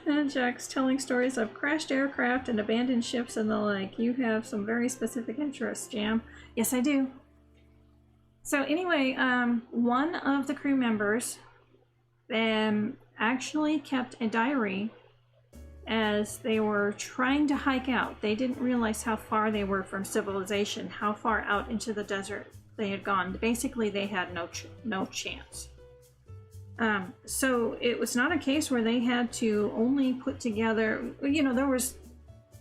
And Jack's telling stories of crashed aircraft and abandoned ships and the like. You have some very specific interests, Jam. Yes, I do. So anyway, one of the crew members actually kept a diary as they were trying to hike out. They didn't realize how far they were from civilization, how far out into the desert they had gone. Basically, they had no chance. So it was not a case where they had to only put together, you know, there was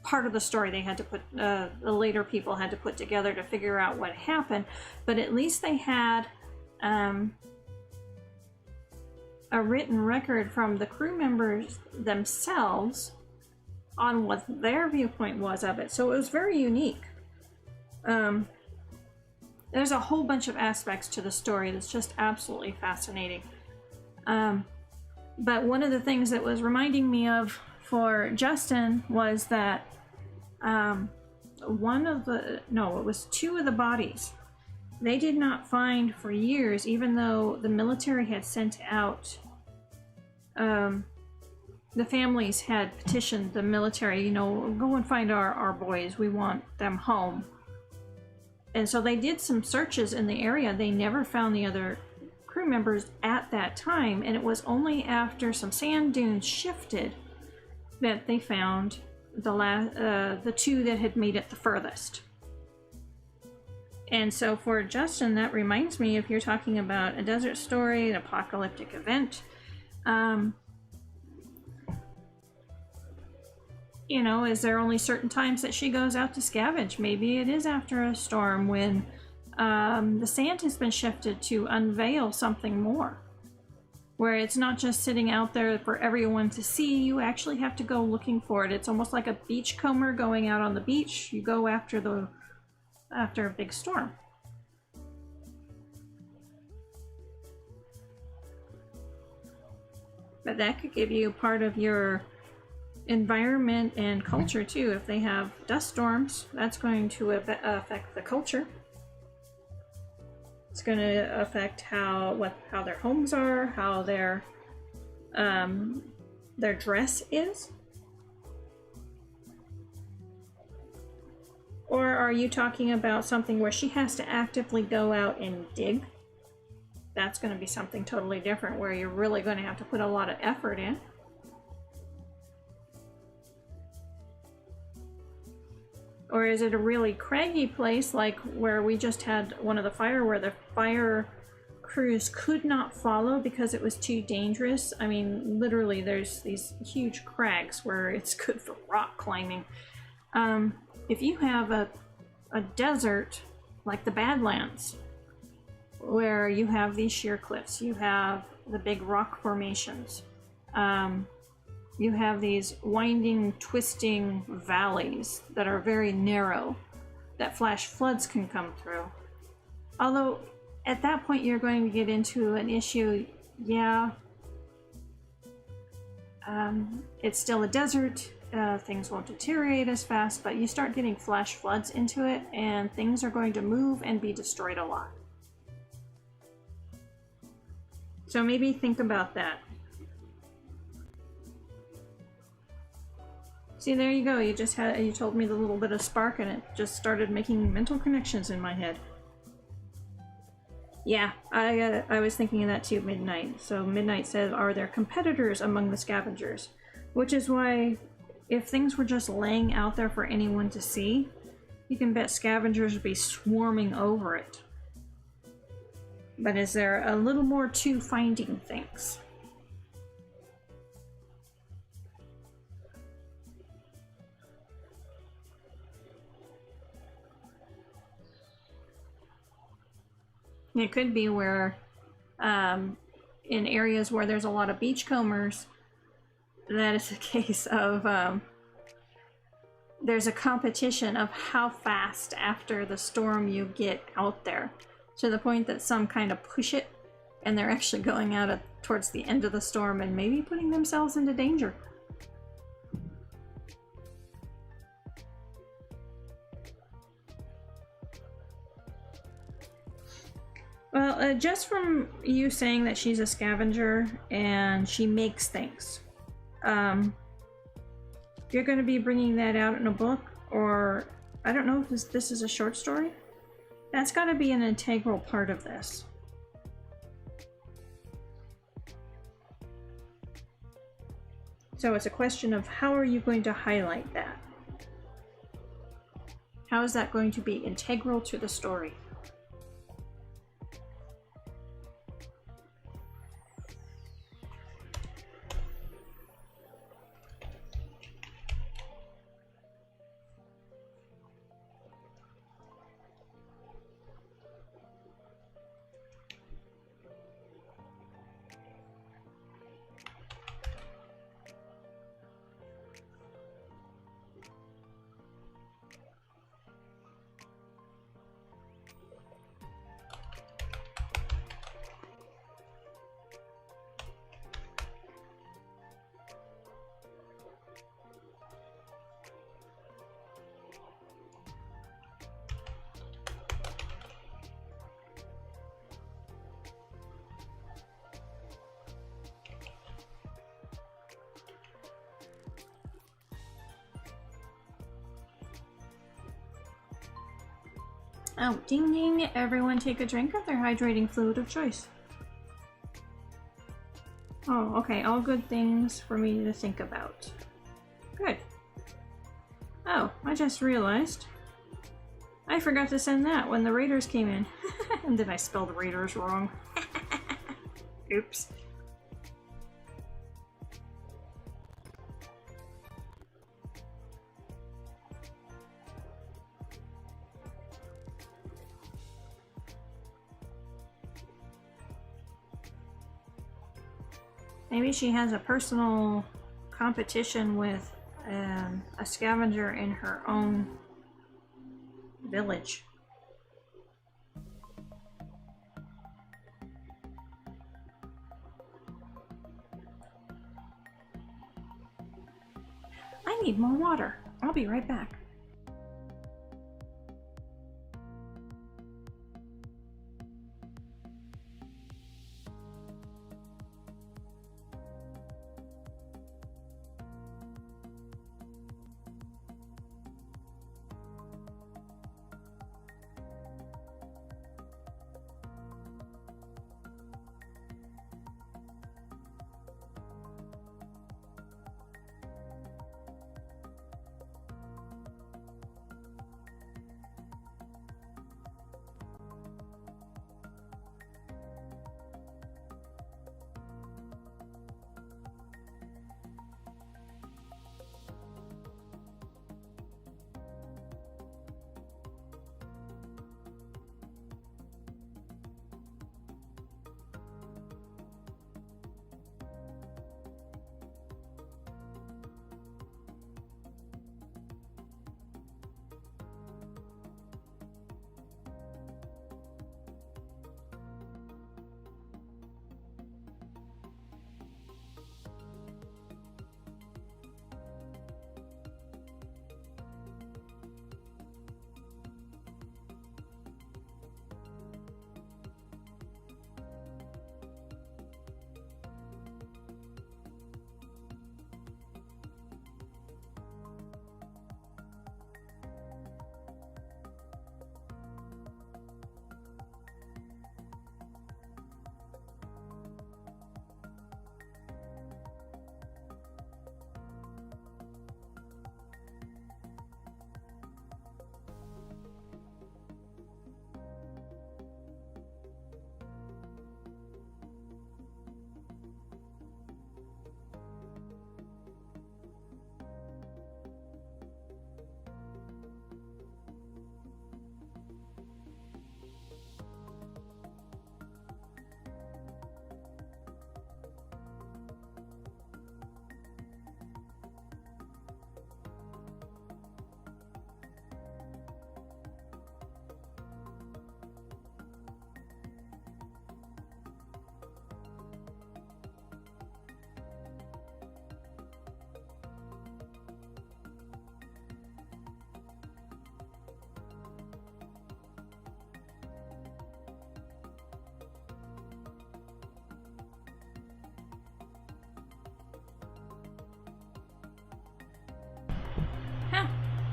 part of the story they had to put, the later people had to put together to figure out what happened, but at least they had a written record from the crew members themselves on what their viewpoint was of it. So it was very unique. There's a whole bunch of aspects to the story that's just absolutely fascinating. But one of the things that was reminding me of for Justin was that it was 2 of the bodies they did not find for years, even though the military had sent out, the families had petitioned the military, you know, go and find our boys, we want them home. And so they did some searches in the area. They never found the other crew members at that time, and it was only after some sand dunes shifted that they found the 2 that had made it the furthest. And so for Justin, that reminds me, if you're talking about a desert story, an apocalyptic event, you know, is there only certain times that she goes out to scavenge? Maybe it is after a storm when the sand has been shifted to unveil something more, where it's not just sitting out there for everyone to see. You actually have to go looking for it. It's almost like a beachcomber going out on the beach. You go after a big storm. But that could give you part of your environment and culture too. If they have dust storms, that's going to affect the culture. It's going to affect how their homes are, how their dress is. Or are you talking about something where she has to actively go out and dig? That's going to be something totally different, where you're really going to have to put a lot of effort in. Or is it a really craggy place, like where we just had one of the fire, where the fire crews could not follow because it was too dangerous? I mean, literally, there's these huge crags where it's good for rock climbing. If you have a desert like the Badlands, where you have these sheer cliffs, you have the big rock formations, you have these winding, twisting valleys that are very narrow, that flash floods can come through. Although, at that point you're going to get into an issue, yeah, it's still a desert, things won't deteriorate as fast, but you start getting flash floods into it, and things are going to move and be destroyed a lot. So maybe think about that. See, there you go. You told me the little bit of spark, and it just started making mental connections in my head. Yeah, I was thinking of that too, Midnight. So Midnight says, are there competitors among the scavengers? Which is why, if things were just laying out there for anyone to see, you can bet scavengers would be swarming over it. But is there a little more to finding things? It could be where, in areas where there's a lot of beachcombers, that is a case of there's a competition of how fast after the storm you get out there, to the point that some kind of push it, and they're actually going out towards the end of the storm and maybe putting themselves into danger. Well, just from you saying that she's a scavenger and she makes things, you're going to be bringing that out in a book, or I don't know if this is a short story. That's got to be an integral part of this. So it's a question of how are you going to highlight that? How is that going to be integral to the story? Oh, ding ding, everyone take a drink of their hydrating fluid of choice. Oh, okay, all good things for me to think about. Good. Oh, I just realized I forgot to send that when the raiders came in. And then I spelled raiders wrong. Oops. Maybe she has a personal competition with a scavenger in her own village. I need more water. I'll be right back.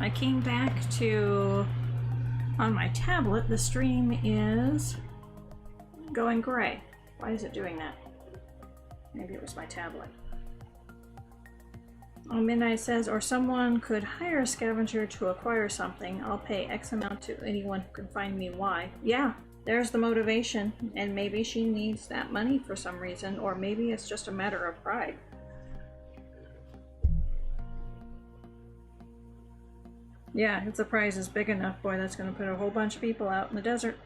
I came back to, on my tablet, the stream is going gray. Why is it doing that? Maybe it was my tablet. Oh, Midnight says, or someone could hire a scavenger to acquire something. I'll pay X amount to anyone who can find me Y. Yeah, there's the motivation. And maybe she needs that money for some reason, or maybe it's just a matter of pride. Yeah, if the prize is big enough, boy, that's going to put a whole bunch of people out in the desert.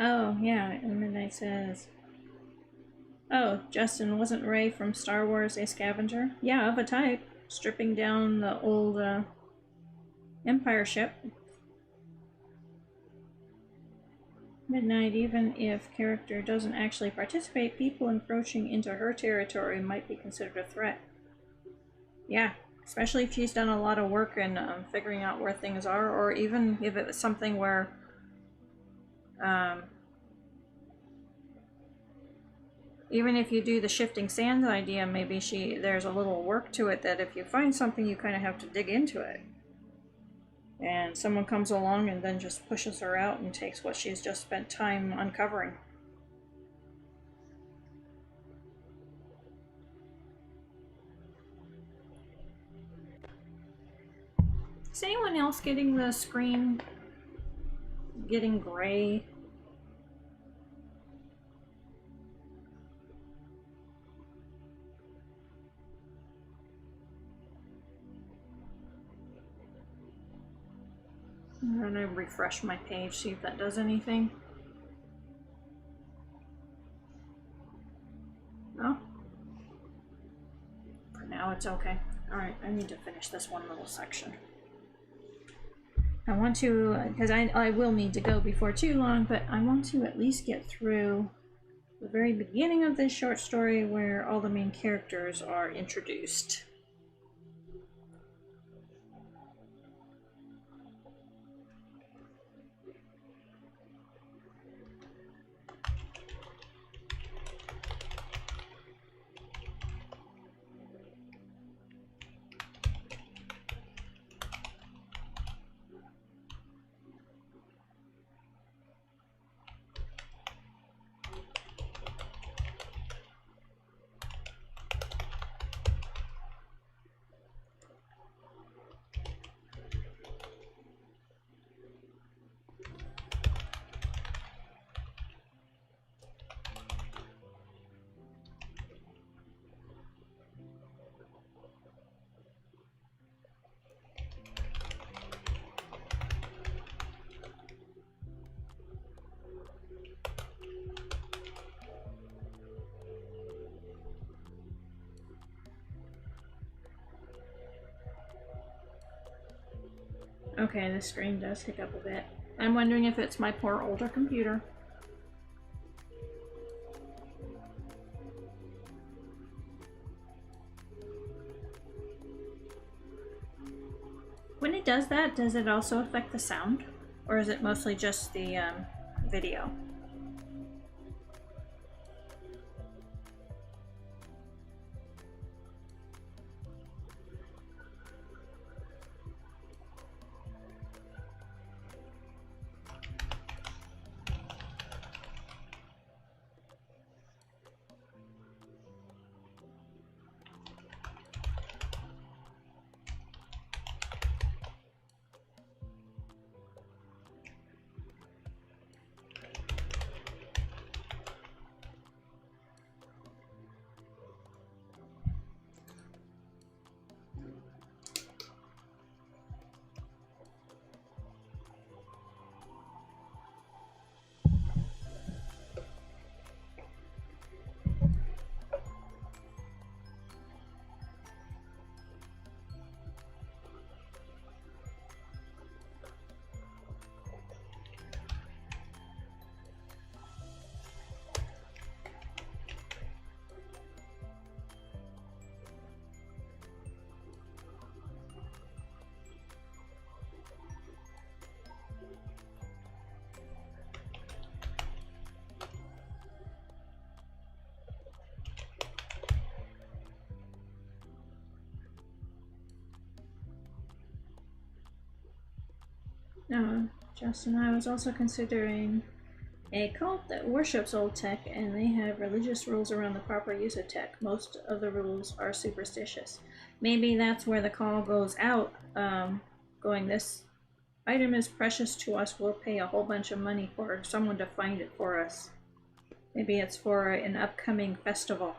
Oh, yeah, and Midnight says, oh, Justin, wasn't Ray from Star Wars a scavenger? Yeah, of a type. Stripping down the old Empire ship. Midnight, even if character doesn't actually participate, people encroaching into her territory might be considered a threat. Yeah, especially if she's done a lot of work in figuring out where things are, or even if it was something where even if you do the shifting sands idea, maybe there's a little work to it that if you find something, you kind of have to dig into it. And someone comes along and then just pushes her out and takes what she's just spent time uncovering. Is anyone else getting the screen getting gray? I'm gonna refresh my page, see if that does anything. No? For now it's okay. Alright, I need to finish this one little section. I want to, because I will need to go before too long, but I want to at least get through the very beginning of this short story where all the main characters are introduced. Okay, the screen does hiccup a bit. I'm wondering if it's my poor older computer. When it does that, does it also affect the sound? Or is it mostly just the video? No, Justin, I was also considering a cult that worships old tech, and they have religious rules around the proper use of tech. Most of the rules are superstitious. Maybe that's where the call goes out, going, this item is precious to us, we'll pay a whole bunch of money for someone to find it for us. Maybe it's for an upcoming festival.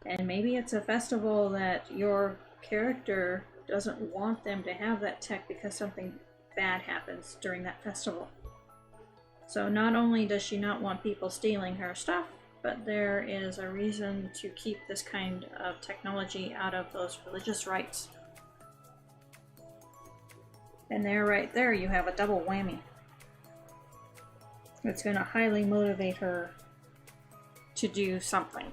And maybe it's a festival that your character doesn't want them to have that tech because something bad happens during that festival. So not only does she not want people stealing her stuff, but there is a reason to keep this kind of technology out of those religious rites. And there, right there, you have a double whammy. It's going to highly motivate her to do something.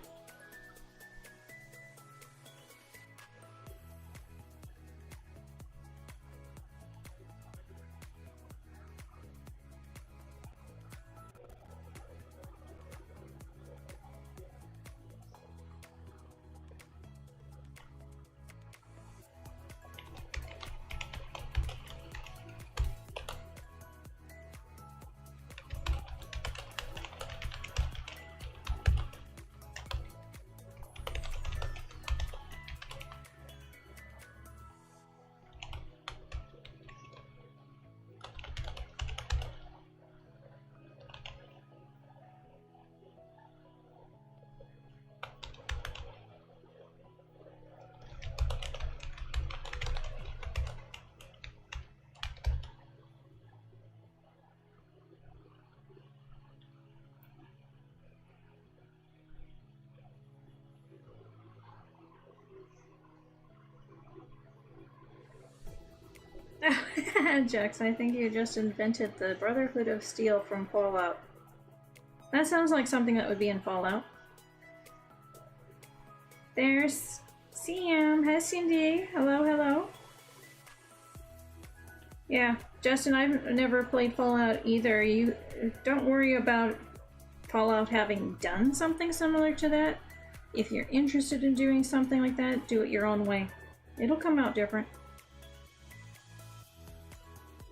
Jax, I think you just invented the Brotherhood of Steel from Fallout. That sounds like something that would be in Fallout. There's Sam. Hi, Cindy. Hello, hello. Yeah, Justin, I've never played Fallout either. You don't worry about Fallout having done something similar to that. If you're interested in doing something like that, do it your own way. It'll come out different.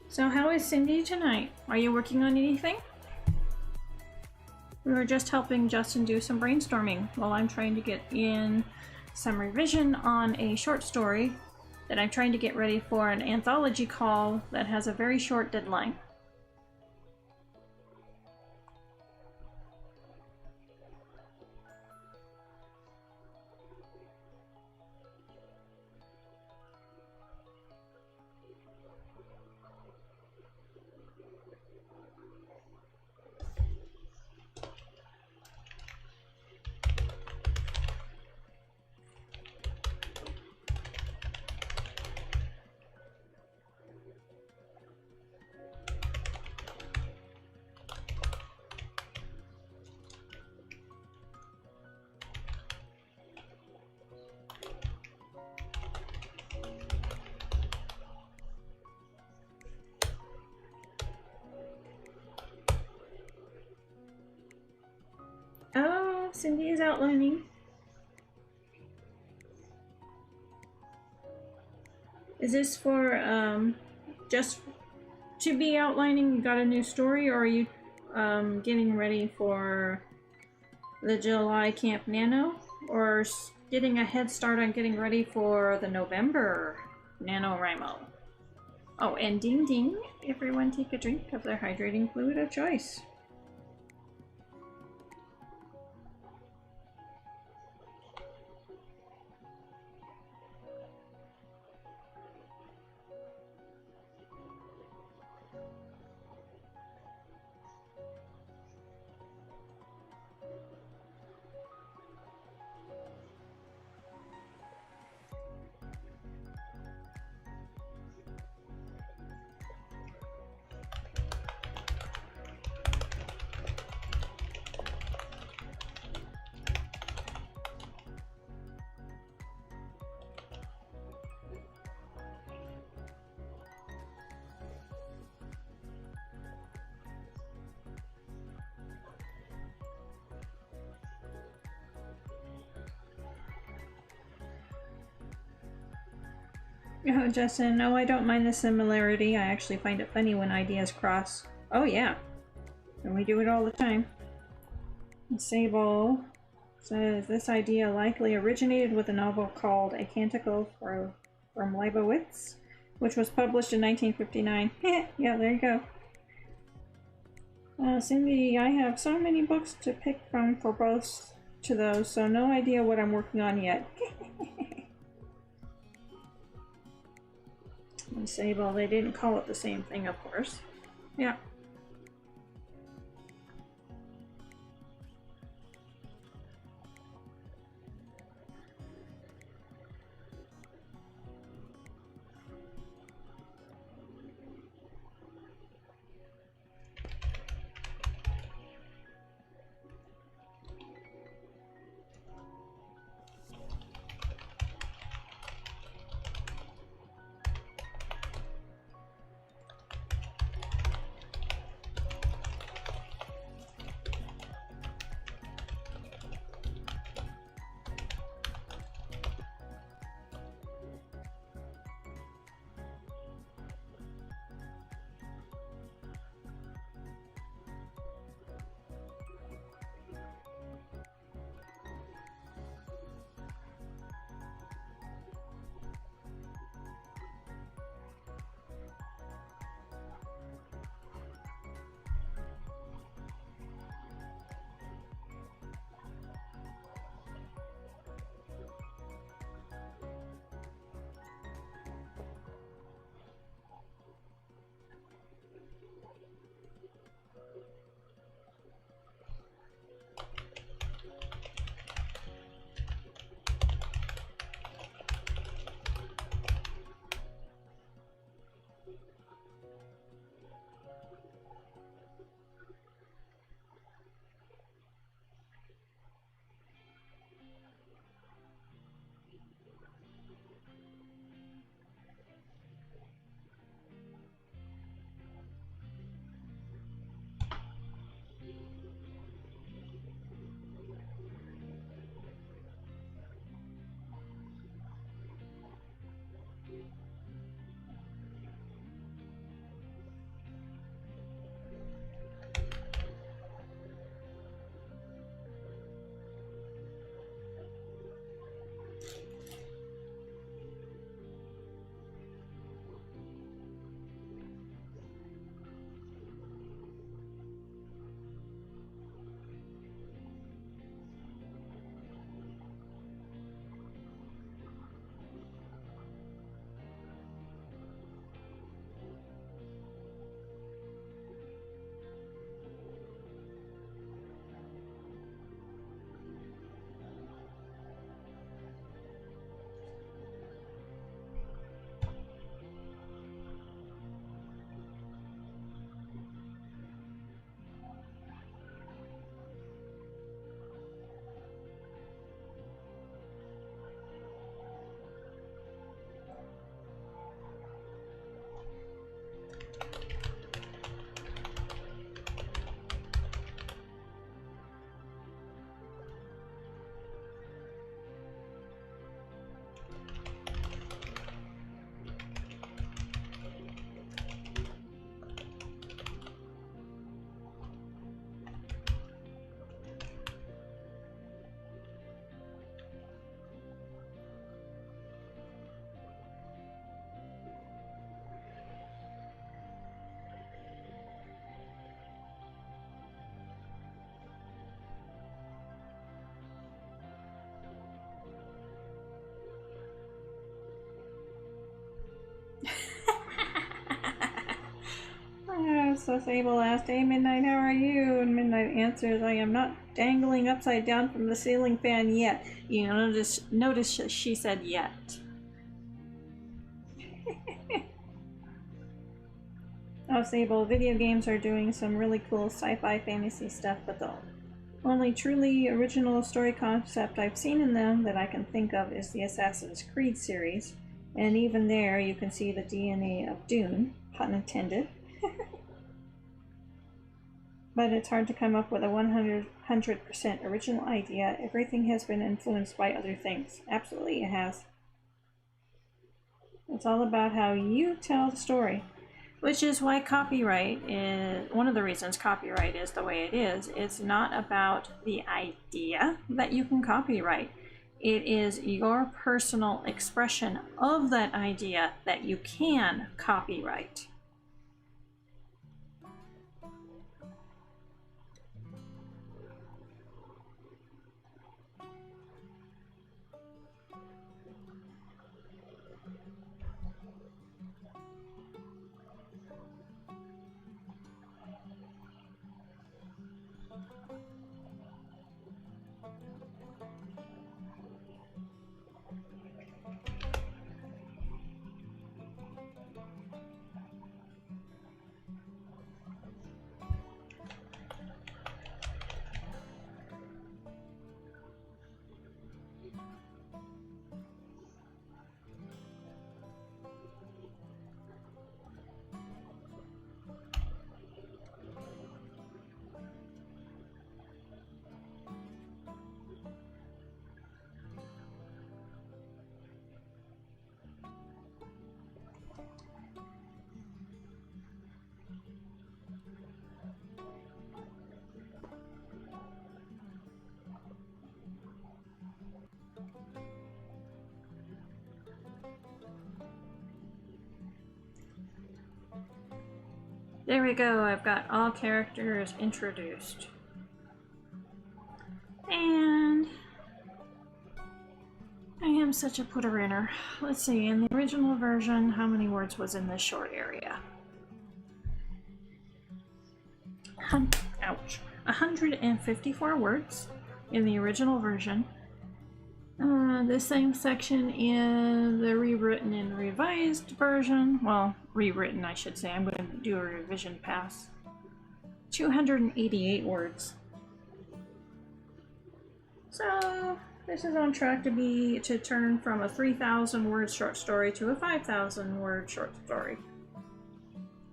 So how is Cindy tonight? Are you working on anything? We were just helping Justin do some brainstorming while I'm trying to get in some revision on a short story that I'm trying to get ready for an anthology call that has a very short deadline. Oh, Cindy is outlining. Is this for just to be outlining? You got a new story, or are you getting ready for the July Camp Nano, or getting a head start on getting ready for the November NaNoWriMo? Oh, and ding ding, everyone take a drink of their hydrating fluid of choice. Oh, Justin, no, I don't mind the similarity. I actually find it funny when ideas cross. Oh, yeah. And we do it all the time. Sable says this idea likely originated with a novel called A Canticle from Leibowitz, which was published in 1959. Yeah, there you go. Cindy, I have so many books to pick from for both to those, so no idea what I'm working on yet. And Sable, they didn't call it the same thing, of course. Yeah. So Sable asked, "Hey Midnight, how are you?" And Midnight answers, "I am not dangling upside down from the ceiling fan yet." You notice she said yet. Oh, Sable, video games are doing some really cool sci-fi fantasy stuff, but the only truly original story concept I've seen in them that I can think of is the Assassin's Creed series. And even there, you can see the DNA of Dune, pun intended. But it's hard to come up with a 100% original idea. Everything has been influenced by other things. Absolutely, it has. It's all about how you tell the story, which is why copyright is one of the reasons copyright is the way it is. It's not about the idea that you can copyright. It is your personal expression of that idea that you can copyright. There we go, I've got all characters introduced. And I am such a putter-inner. Let's see, in the original version, how many words was in this short area? Ouch. 154 words in the original version. The same section in the rewritten and revised version. Well, rewritten, I should say. I'm going to do a revision pass. 288 words. So this is on track to turn from a 3,000 word short story to a 5,000 word short story,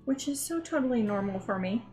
which is so totally normal for me.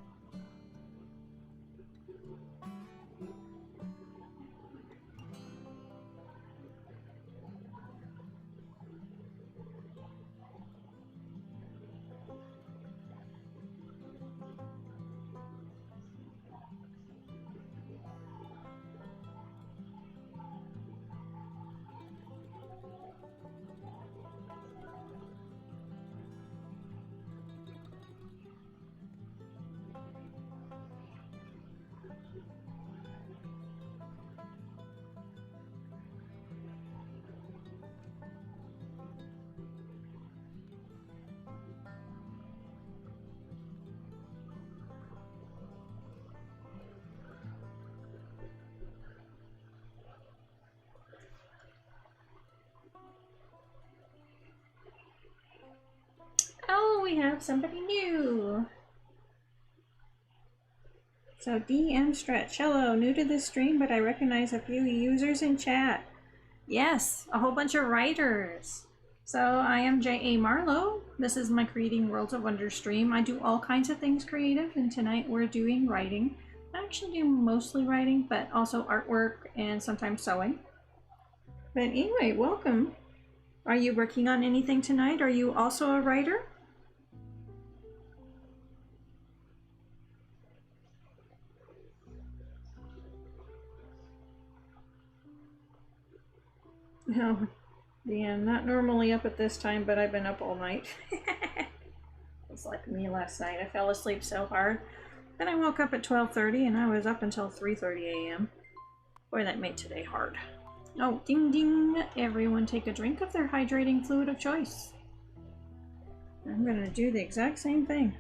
Oh, we have somebody new. So DM Stretch, hello, new to this stream, but I recognize a few users in chat. Yes, a whole bunch of writers. So I am J.A. Marlow. This is my Creating Worlds of Wonder stream. I do all kinds of things creative, and tonight we're doing writing. I actually do mostly writing, but also artwork and sometimes sewing. But anyway, welcome. Are you working on anything tonight? Are you also a writer? No. Yeah, not normally up at this time, but I've been up all night. It's like me last night. I fell asleep so hard. Then I woke up at 12:30 and I was up until 3:30 a.m. Boy, that made today hard. Oh, ding ding! Everyone take a drink of their hydrating fluid of choice. I'm gonna do the exact same thing.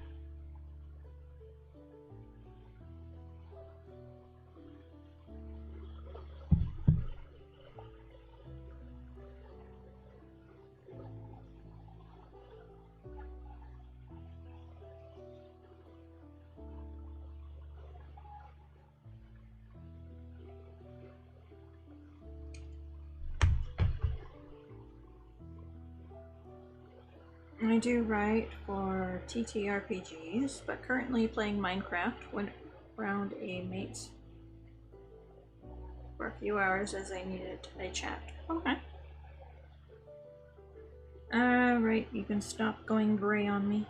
I do write for TTRPGs, but currently playing Minecraft when around a mate's for a few hours as I needed a chat. Okay. Alright, you can stop going gray on me.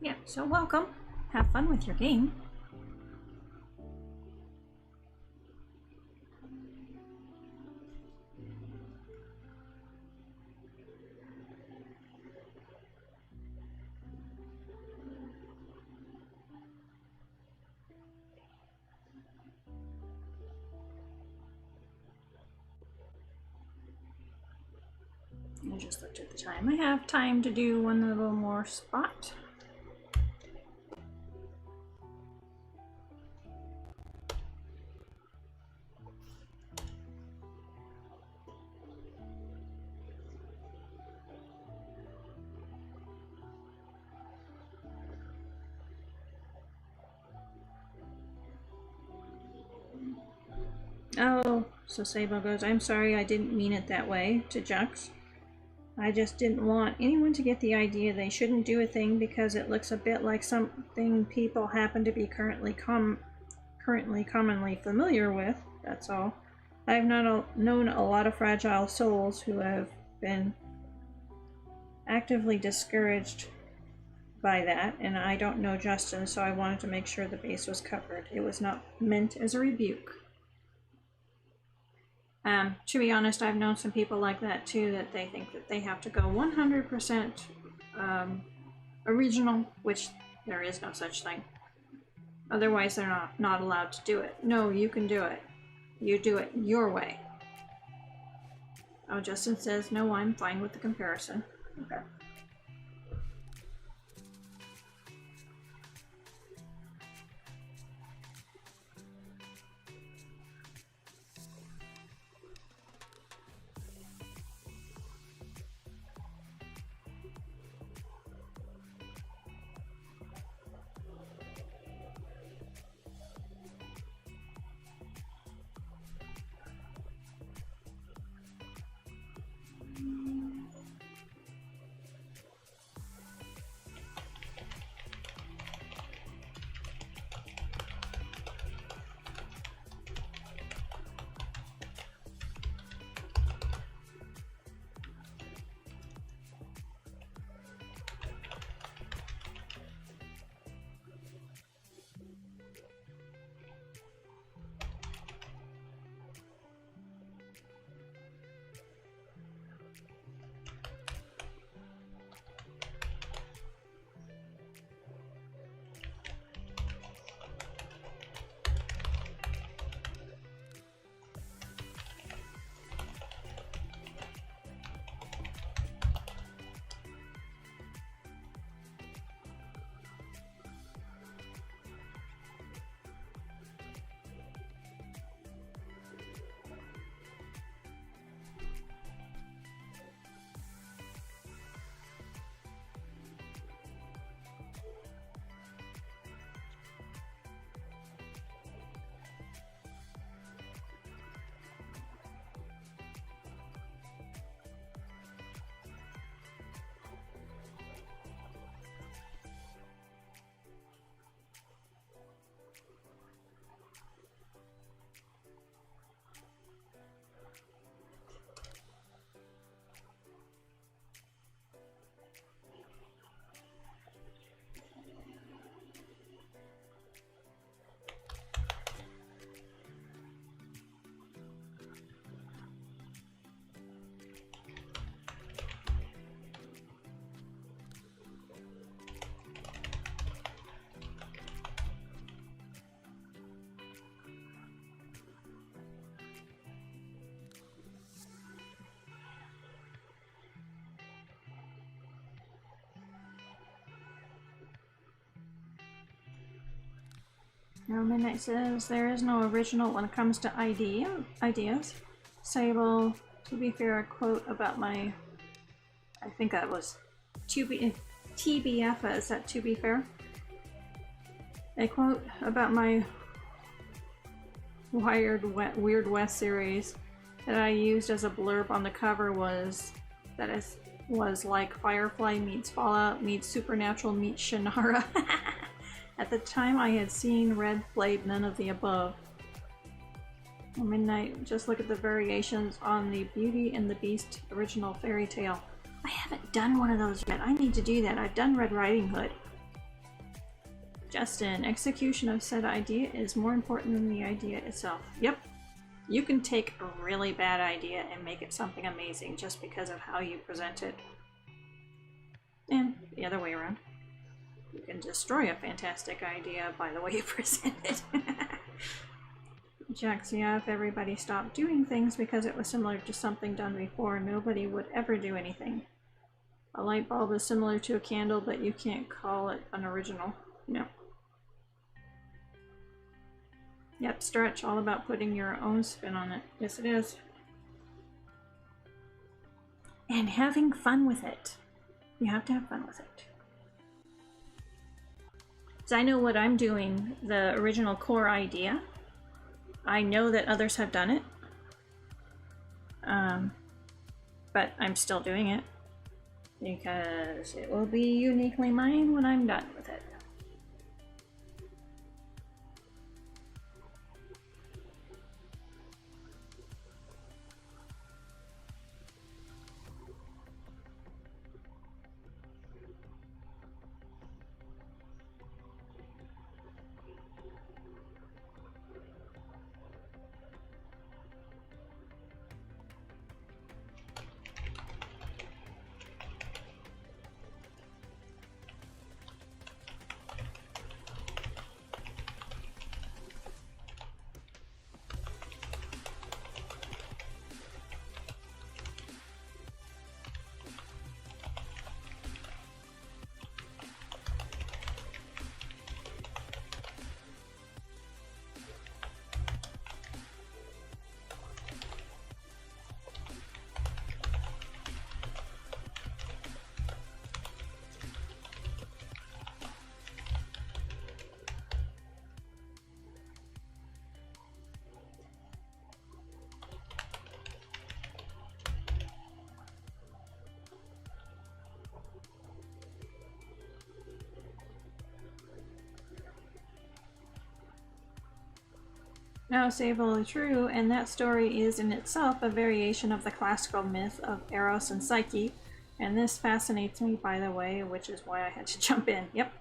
Yeah, so welcome. Have fun with your game. I just looked at the time. I have time to do one little more spot. Oh, so Sable goes, I'm sorry, I didn't mean it that way, to Jux. I just didn't want anyone to get the idea they shouldn't do a thing because it looks a bit like something people happen to be currently commonly familiar with, that's all. I've known a lot of fragile souls who have been actively discouraged by that, and I don't know Justin, so I wanted to make sure the base was covered. It was not meant as a rebuke. To be honest, I've known some people like that too, that they think that they have to go 100% original, which there is no such thing. Otherwise, they're not allowed to do it. No, you can do it. You do it your way. Oh, Justin says, no, I'm fine with the comparison. Okay. Now Midnight says there is no original when it comes to ideas. Sable, to be fair, a quote about my, I think that was TBF, is that to be fair? A quote about my Weird West series that I used as a blurb on the cover was that it was like Firefly meets Fallout meets Supernatural meets Shannara. At the time I had seen Red played none of the above. Midnight, just look at the variations on the Beauty and the Beast original fairy tale. I haven't done one of those yet. I need to do that. I've done Red Riding Hood. Justin, execution of said idea is more important than the idea itself. Yep. You can take a really bad idea and make it something amazing just because of how you present it. And the other way around. You can destroy a fantastic idea by the way you present it. Jax, yeah, if everybody stopped doing things because it was similar to something done before, nobody would ever do anything. A light bulb is similar to a candle, but you can't call it an original. No. Yep, Stretch, all about putting your own spin on it. Yes, it is. And having fun with it. You have to have fun with it. So I know what I'm doing, the original core idea. I know that others have done it. But I'm still doing it. Because it will be uniquely mine when I'm done with it. No, Sable, true, and that story is in itself a variation of the classical myth of Eros and Psyche, and this fascinates me, by the way, which is why I had to jump in. Yep.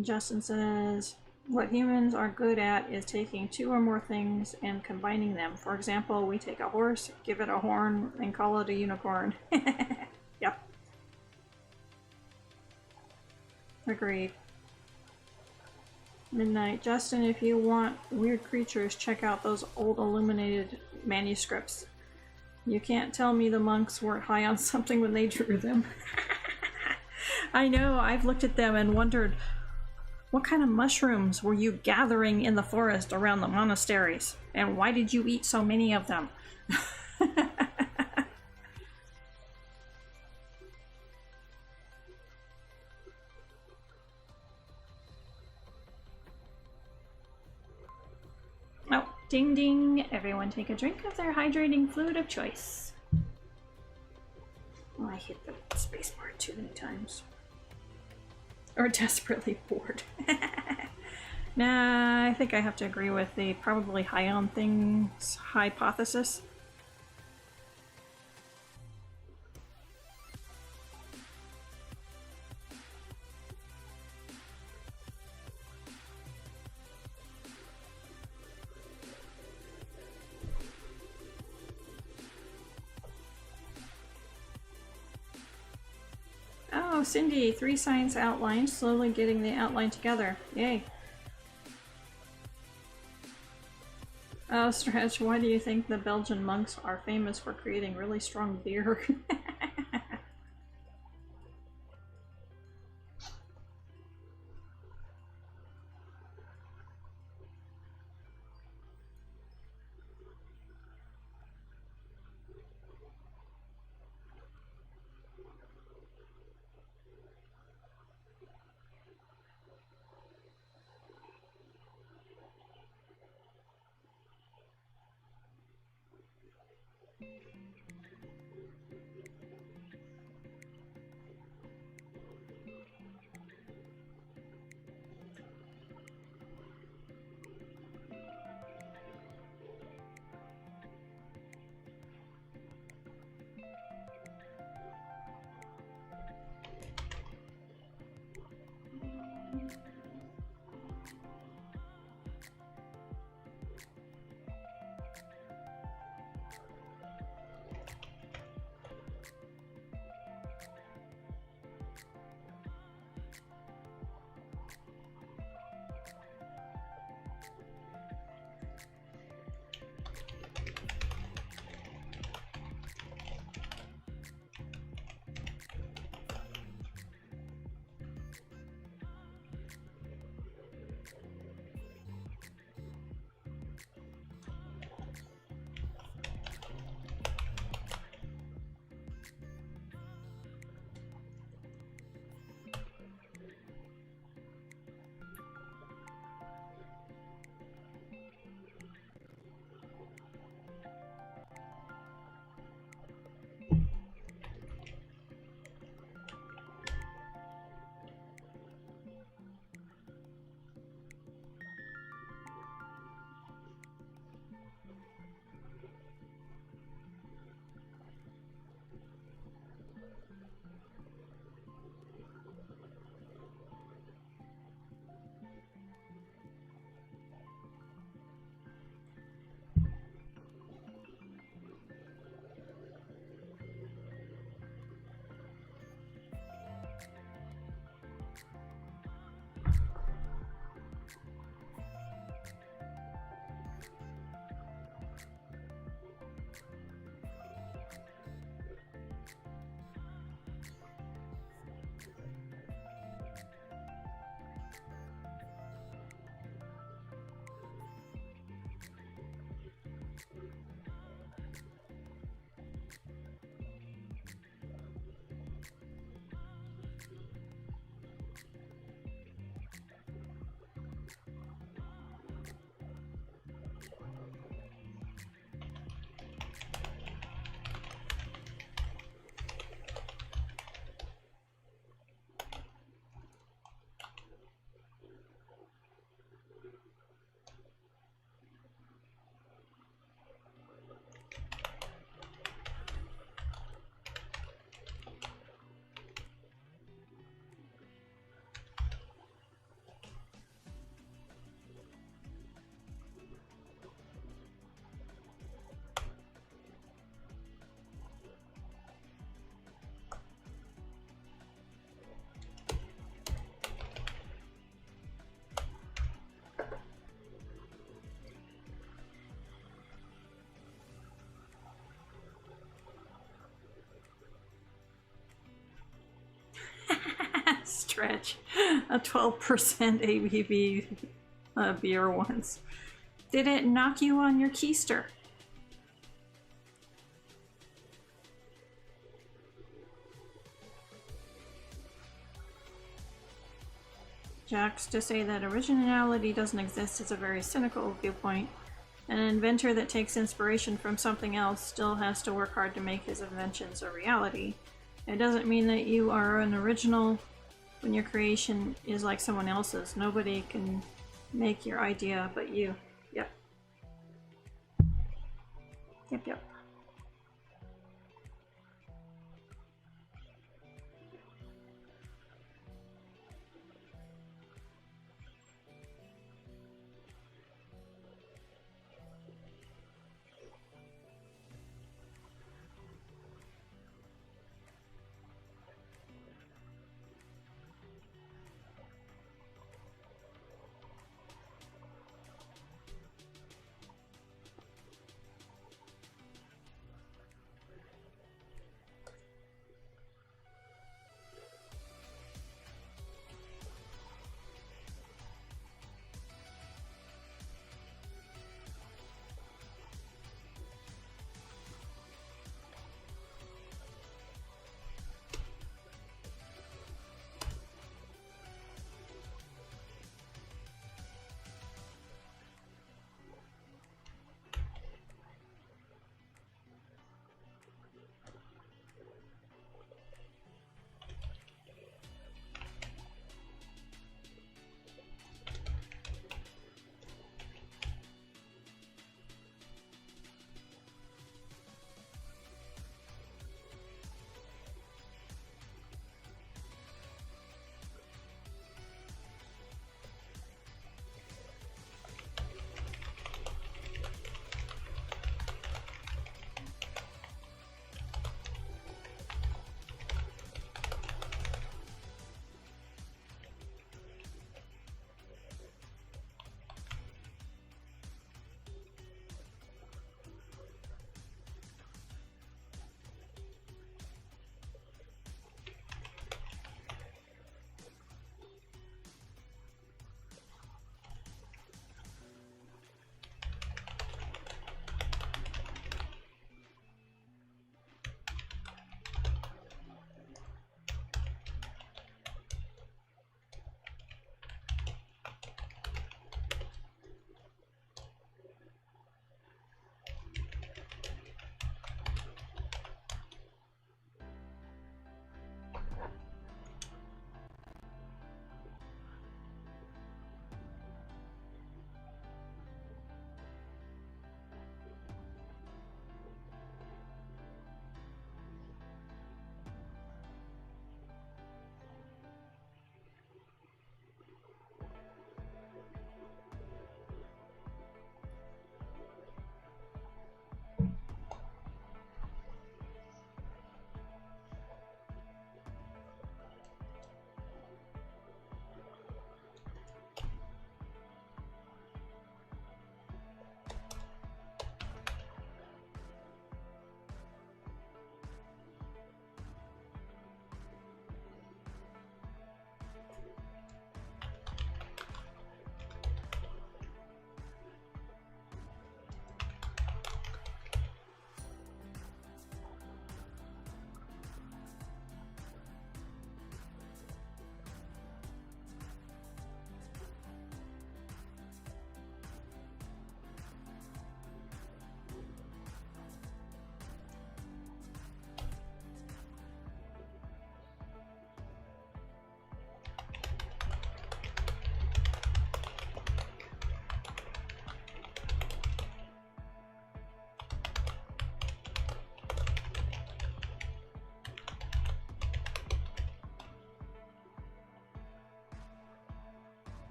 Justin says, what humans are good at is taking two or more things and combining them. For example, we take a horse, give it a horn, and call it a unicorn. Yep. Agreed. Midnight. Justin, if you want weird creatures, check out those old illuminated manuscripts. You can't tell me the monks weren't high on something when they drew them. I know, I've looked at them and wondered, what kind of mushrooms were you gathering in the forest around the monasteries? And why did you eat so many of them? Oh, ding ding. Everyone take a drink of their hydrating fluid of choice. Oh, I hit the spacebar too many times. Or desperately bored. Nah, I think I have to agree with the probably high on things hypothesis. Oh, Cindy, 3 science outlines, slowly getting the outline together. Yay. Oh, Stretch, why do you think the Belgian monks are famous for creating really strong beer? Stretch. A 12% ABV beer once. Did it knock you on your keister? Jax, to say that originality doesn't exist is a very cynical viewpoint. An inventor that takes inspiration from something else still has to work hard to make his inventions a reality. It doesn't mean that you are an original when your creation is like someone else's. Nobody can make your idea but you. Yep. Yep.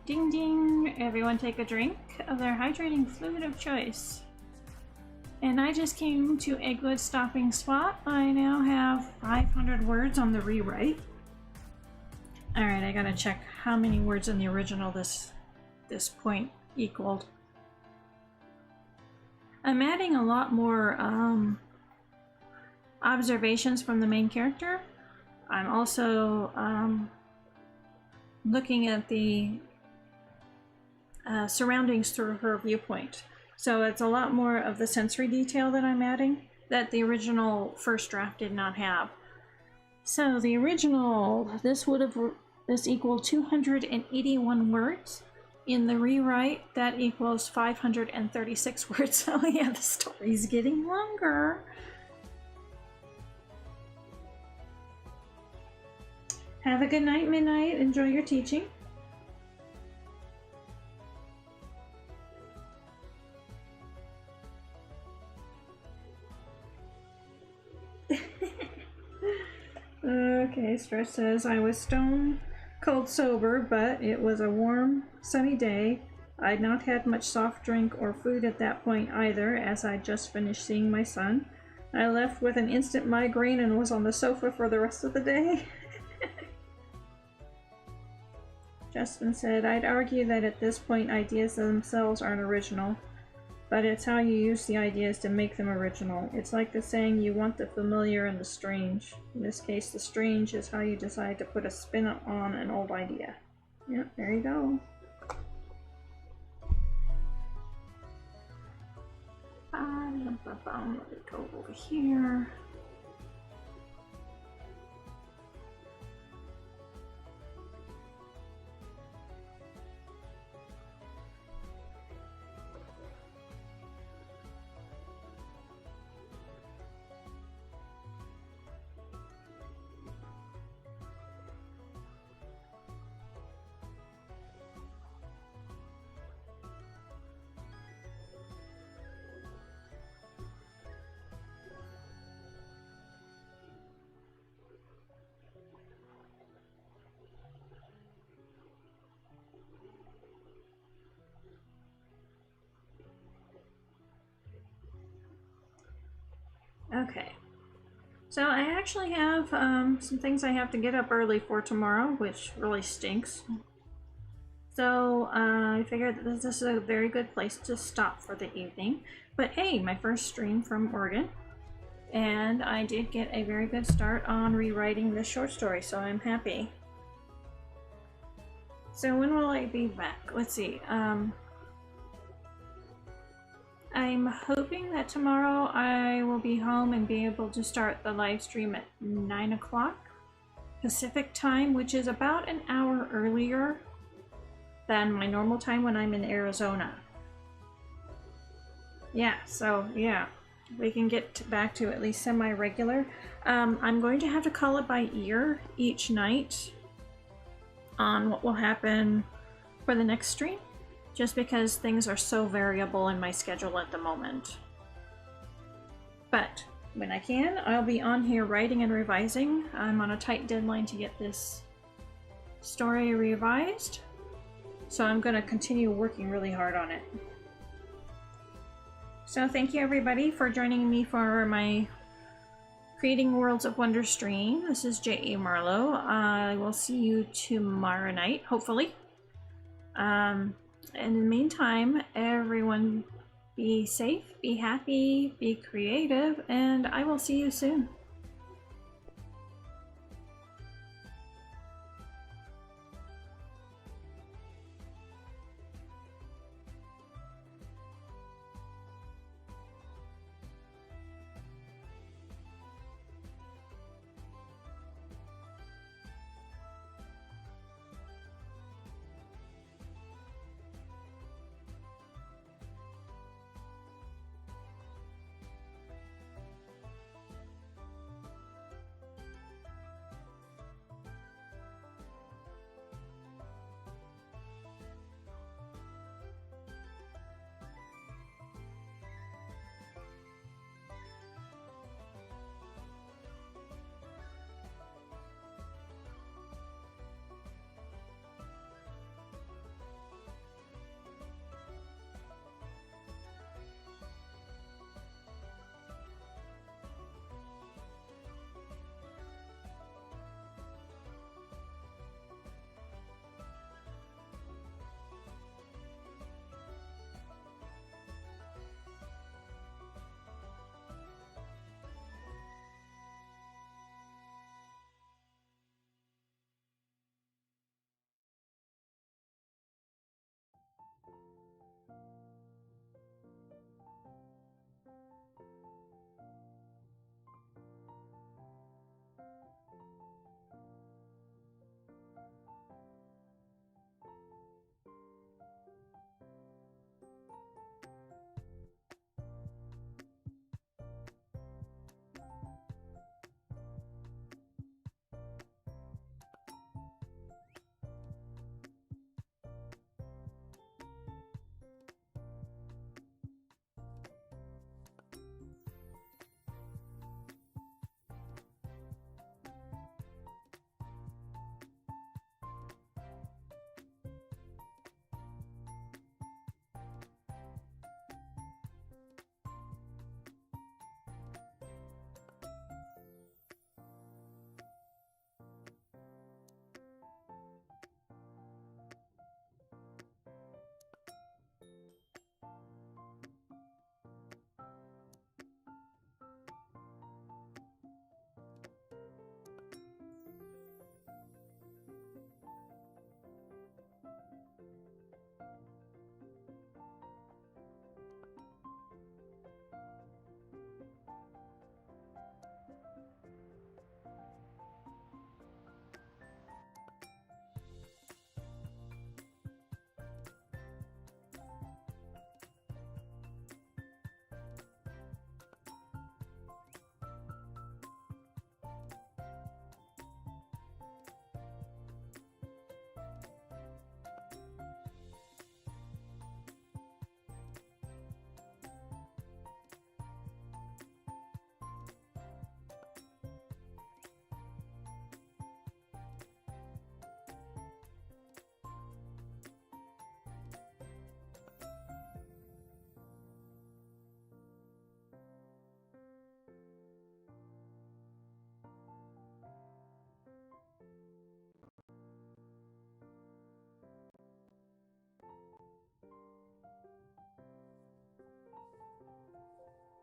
Ding ding! Everyone take a drink of their hydrating fluid of choice. And I just came to a good stopping spot. I now have 500 words on the rewrite. Alright, I gotta check how many words in the original this point equaled. I'm adding a lot more observations from the main character. I'm also looking at the surroundings through her viewpoint. So it's a lot more of the sensory detail that I'm adding that the original first draft did not have. So the original, this equaled 281 words. In the rewrite, that equals 536 words. So yeah, the story's getting longer. Have a good night, Midnight. Enjoy your teaching. Okay, Stress says, I was stone cold sober, but it was a warm, sunny day. I'd not had much soft drink or food at that point either, as I'd just finished seeing my son. I left with an instant migraine and was on the sofa for the rest of the day. Justin said, I'd argue that at this point ideas themselves aren't original, but it's how you use the ideas to make them original. It's like the saying, you want the familiar and the strange. In this case, the strange is how you decide to put a spin on an old idea. Yep, there you go. Let me go over here. Okay, so I actually have some things I have to get up early for tomorrow, which really stinks. So I figured that this is a very good place to stop for the evening. But hey, my first stream from Oregon, and I did get a very good start on rewriting this short story, so I'm happy. So when will I be back? Let's see. I'm hoping that tomorrow I will be home and be able to start the live stream at 9 o'clock Pacific time, which is about an hour earlier than my normal time when I'm in Arizona. Yeah, so yeah, we can get back to at least semi-regular. I'm going to have to call it by ear each night on what will happen for the next stream, just because things are so variable in my schedule at the moment. But when I can, I'll be on here writing and revising. I'm on a tight deadline to get this story revised, so I'm going to continue working really hard on it. So thank you everybody for joining me for my Creating Worlds of Wonder stream. This is J.A. Marlow. I will see you tomorrow night, hopefully. In the meantime, everyone be safe, be happy, be creative, and I will see you soon.